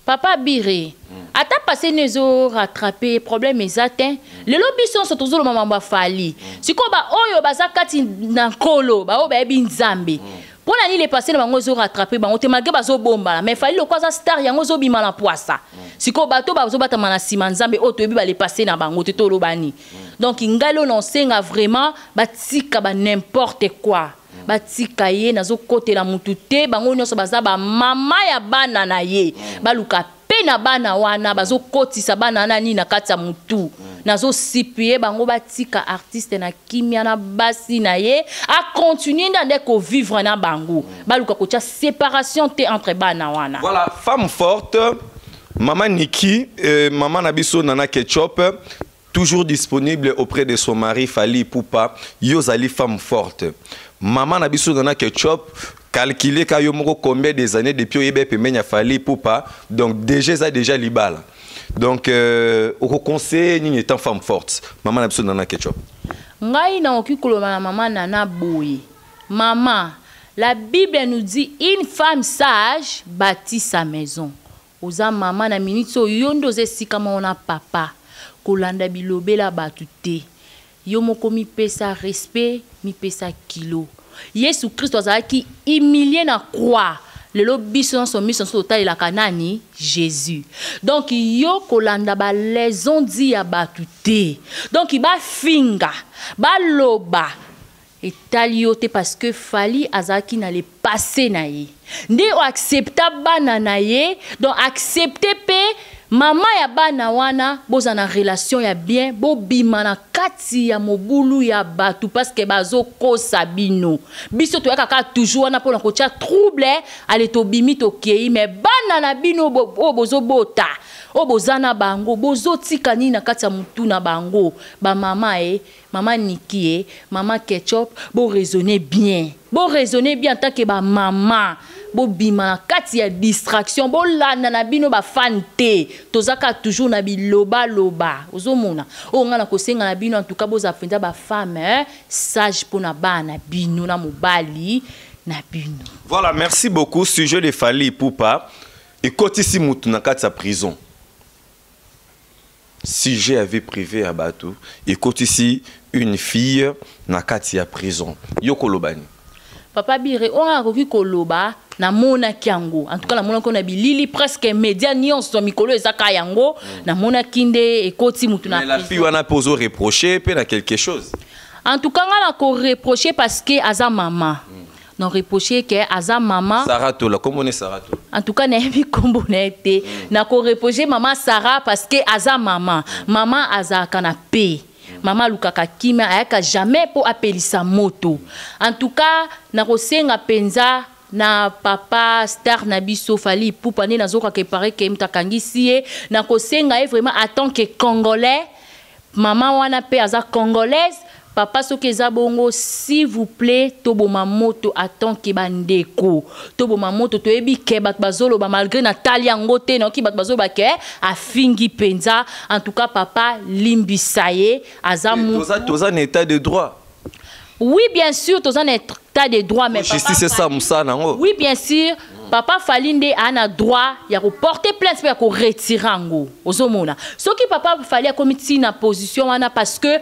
Papa Biré, ata passé nezo rattraper problème ezatin. Le lobby sont toujours le maman ba Fally. Siko ba oyo baza kati na kolo ba o ba ebi nzambe. Pour l'année les passés, bango zo rattrapé, bango te malgré bazo bomba, mais Fally le quoi star yango zo bima na poisa. Siko bato bazo bata mana simanzambe o to ebi ba les passés na bango te to lobani. Donc ingalo non senga vraiment batika ba n'importe quoi. Batika ye nazo kote la mutute bango nyonso baza ba mama ya bana na ye. Baluka pe na bana wana bazo kotisa bana na ni na kati mutu. Nazo sipier bango batika artiste na kimia na basi na ye a continuer ndeko vivre na bango baluka ko tia séparation te entre bana wana. Voilà, femme forte maman Niki maman Nabiso Nana Ketchup toujours disponible auprès de son mari Fally Ipupa. Yozali femme forte maman Nabiso Nana Ketchup calculer kayomoko combien des années depuis oyebe pemenya Fally Ipupa donc déjà libala. Donc, au conseil, nous étant femme forte. Maman n'a besoin d'un ketchup. Ngai na okikolo maman nana boye. Maman, la Bible nous dit une femme sage bâtit sa maison. Oza maman na minito yondo ze sikama ona papa. Kolanda bilobe la batute. Yo moko mi pesa respect, mi pesa kilo. Yesu Christ ozaki humilié na croix. Le lobby sont mission total la kanani Jésus. Donc yo kolanda ba les on dit abatute. Donc il ba finga, ba loba et taliote parce que Fally azaki n'allait passer na ye. Ndi o accepta bana na ye, donc accepter pe maman ya bana wana boza na relation ya bien bo bima na kati ya mobulu ya batu parce que bazo ko sabino biso to kaka toujours na pona ko tia trouble ale to bimi to kei mais bana na bino bozo bota o bozana bango bozo tikani na kati ya mutu na bango ba mama maman Niki maman Ketchup bo raisonner bien en tant que ba maman bo bima na kati ya distraction bo landa na bino ba fante tozaka toujours na biloba loba ozomona o ngana ko senga na bino en tout cas bo za penza ba femme sage pour na bana bino na mobali na bino. Voilà, merci beaucoup. Sujet de Fally Ipupa et kotisi mutu na kati ya prison. Sujet à vie privée à Batou et kotisi une fille na kati ya prison. Yoko lobani. Papa Bire, on a revu koloba na mona kiango. En tout cas, la mona qu'on a bilili presque média nyonso mikolo ezaka yango na mona kinde et koti mutu na. Mais la fille on a posé reprocher pe na quelque chose. En tout cas, on a ko reprocher parce que aza maman. Non reprocher que aza maman. Sarato la comment on est Sarato. En tout cas, n'aimi kombo n'était. Na ko reprocher maman Sarah parce que aza maman. Maman aza canapé. Maman lukaka kima ayaka jamais pour appeler sa moto. En tout cas, na kosenga penza na papa star na biso Fally Ipupa ne nazoka ke pare ke mtakangisi na kosenga vraiment en tant que congolais. Maman wana pe aza congolaise. Papa soki eza bongo s'il vous plaît toboma moto attend ke bandeko toboma moto toyebi ke bat bazolo ba malgré Nathalie yango te noki bat bazolo ba ke afingi penza en tout cas papa limbisaye azamu toza en état de droit. Oui bien sûr toza en état de droit mais justice c'est ça musa nango. Oui bien sûr papa Fally nde ana droit ya ko porter plainte pe ya ko retirer ngo ozomona soki papa Fally a commis na position wana parce que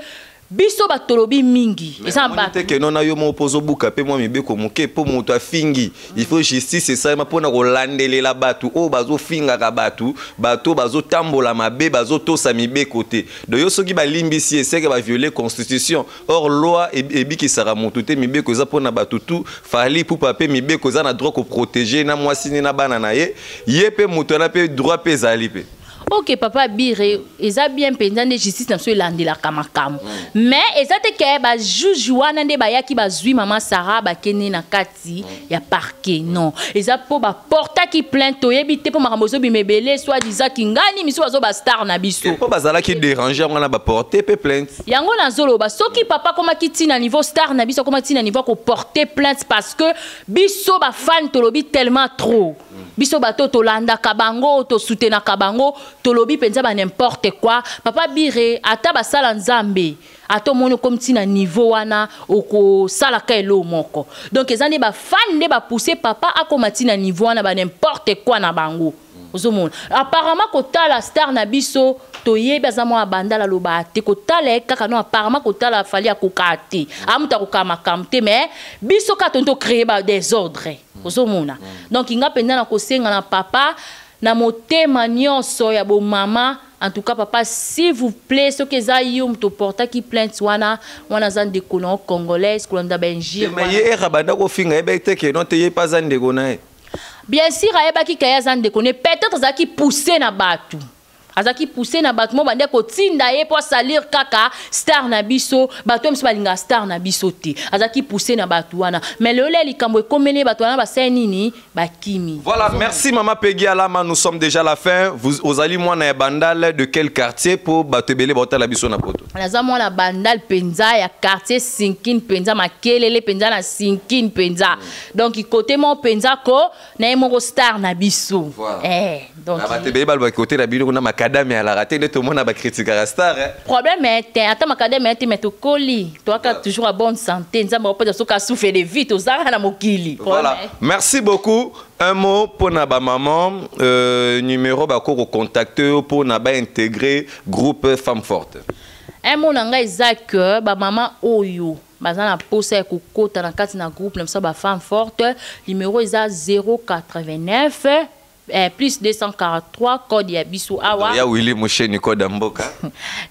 biso batolobi mingi eza bato ke non yo mo pozo buka pe moi mibeko moke po moto afingi il faut justice c'est ça pona ko landelela bato o bazo finga ka bato bazo tambola mabe bazo tosa mibeko te do yo soki ba limbisi ese ke ba violer constitution or loi et bi ki sara moto te mibeko za pona bato tout Fally Ipupa pe mibeko za na droit ko protéger na mwasi ni na bana na ye pe moto na pe droit pe zali pe. Ok papa Bire eza bien pendant de justice na so landela kamakam mais eza te ke ba juge wana nde ba yaki ba zui maman Sarah ba kene na kati ya parquet non eza po ba porta ki plainte oyebi te po makambozo bimebele soit disant kingani miso bazo ba star na biso po bazala ki déranger wana ba porter pe plainte yango na zolo ba soki papa koma ki tina niveau star na biso koma tina niveau ko porter plainte parce que biso ba fan tolobi tellement trop biso bato tolanda kabango to soutenir kabango tolobi penza ba n'importe quoi papa Bire ata ba sala nzambe ato mono comme tina niveau wana oko sala kaelo moko donc ezandi ba fan de ba pousser papa akomati na niveau wana ba n'importe quoi na bango ozomona apparemment kotala star na biso toyebi azamo abandala loba te kotala kaka no apparemment kotala Fally akokate amuta kokama kamte mais biso ka tonto créer ba désordre ozomona donc inga penda na kosenga na papa na motema nyonso ya bo mama en tout cas papa s'il vous plaît ce que za yum to porta ki plainte wana za ndeko na congolaise kolanda benjir mais ye rabanda ko finga ebe te ke non te ye pas za ndeko na bien sûr ayeba ki kaya za ndeko ne peut-être za ki pousser na batu azaki pousser na bato mo bande ko tinda ye po salir kaka star na biso bato mso balinga star na biso te azaki pousser na bato wana mais le likambo ekomene bato wana ba nini bakimi. Voilà, merci maman Peggy Alama, nous sommes déjà à la fin. Vous allez moi na bandal de quel quartier pour bato belé bota la biso na poto. Naza moi na bandal penza ya quartier Sinkin penza makelele penza na Sinkin penza. Donc côté mon penza ko na mo star na biso. Donc bato belé bal côté na biso na Macadamia à la raté de tout le monde a critiqué la star. Problème est, attends Macadamia tu mets au colis. Toi qui toujours à bonne santé, nous avons pas de souffrir de vite aux arts à mokili. Voilà. Merci beaucoup. Un mot pour naba maman, numéro bako contacter pour naba intégrer groupe Femmes Fortes. Un mot nanga exact ba maman oyo. Bazana posa ko kota na kati na groupe na ba Femmes Fortes, numéro est 089 plus 243 code ya biso awa ya Willy Mouché Nico Damboka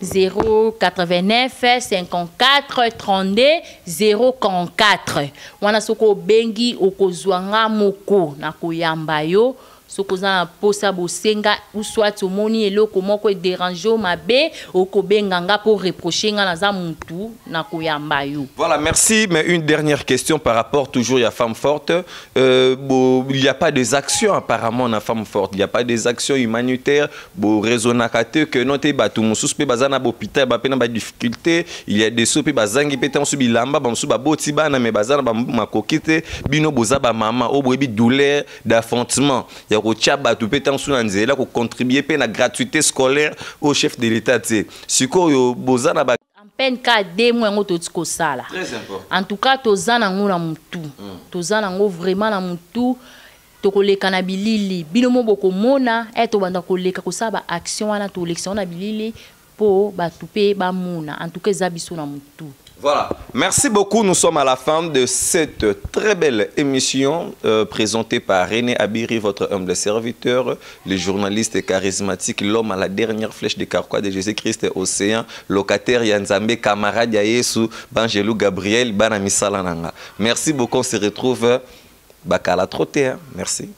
089 54 32 044 wana soko bengi okozwanga moko na koyamba yo sokoza posa bosenga ou soit omoni eloko moko e déranger mabe okobenganga pour reprocher nga naza muntu na koyamba yo. Voilà, merci. Mais une dernière question par rapport toujours à Femme Forte. Il n'y a pas des actions apparemment dans Femme Forte. Il n'y a pas des actions humanitaires. Raisonnacate que non te batu musus pe bazana hôpital ba pena ba difficulté. Il y a des sous pe bazangi pe tan subi lamba ba musu ba botiba na me bazana ba makokite bino boza ba mama o boyebi douleur d'affrontement. Ko tchaba tu peux t'ensuite là pour contribuer à la gratuité scolaire au chef de l'État. Siko yo bozana ba en peine ka 2 mois ngo totiko sala. Très important. En tout cas tozana ngo na mutu. Tozana ngo vraiment na mutu. Tokoleka na bilili bino mo boko mona eto banda koleka ko saba action wana to lection na bilili po ba tupe ba mona. En tout cas zabiso na mutu. Voilà, merci beaucoup. Nous sommes à la fin de cette très belle émission présentée par René Abiri, votre humble serviteur, le journaliste charismatique, l'homme à la dernière flèche de Carquois de Jésus-Christ Océan, locataire Yanzambe, camarade Yayesu, Bangelou Gabriel, Banami Salananga. Merci beaucoup, on se retrouve Bakala Troté. Merci.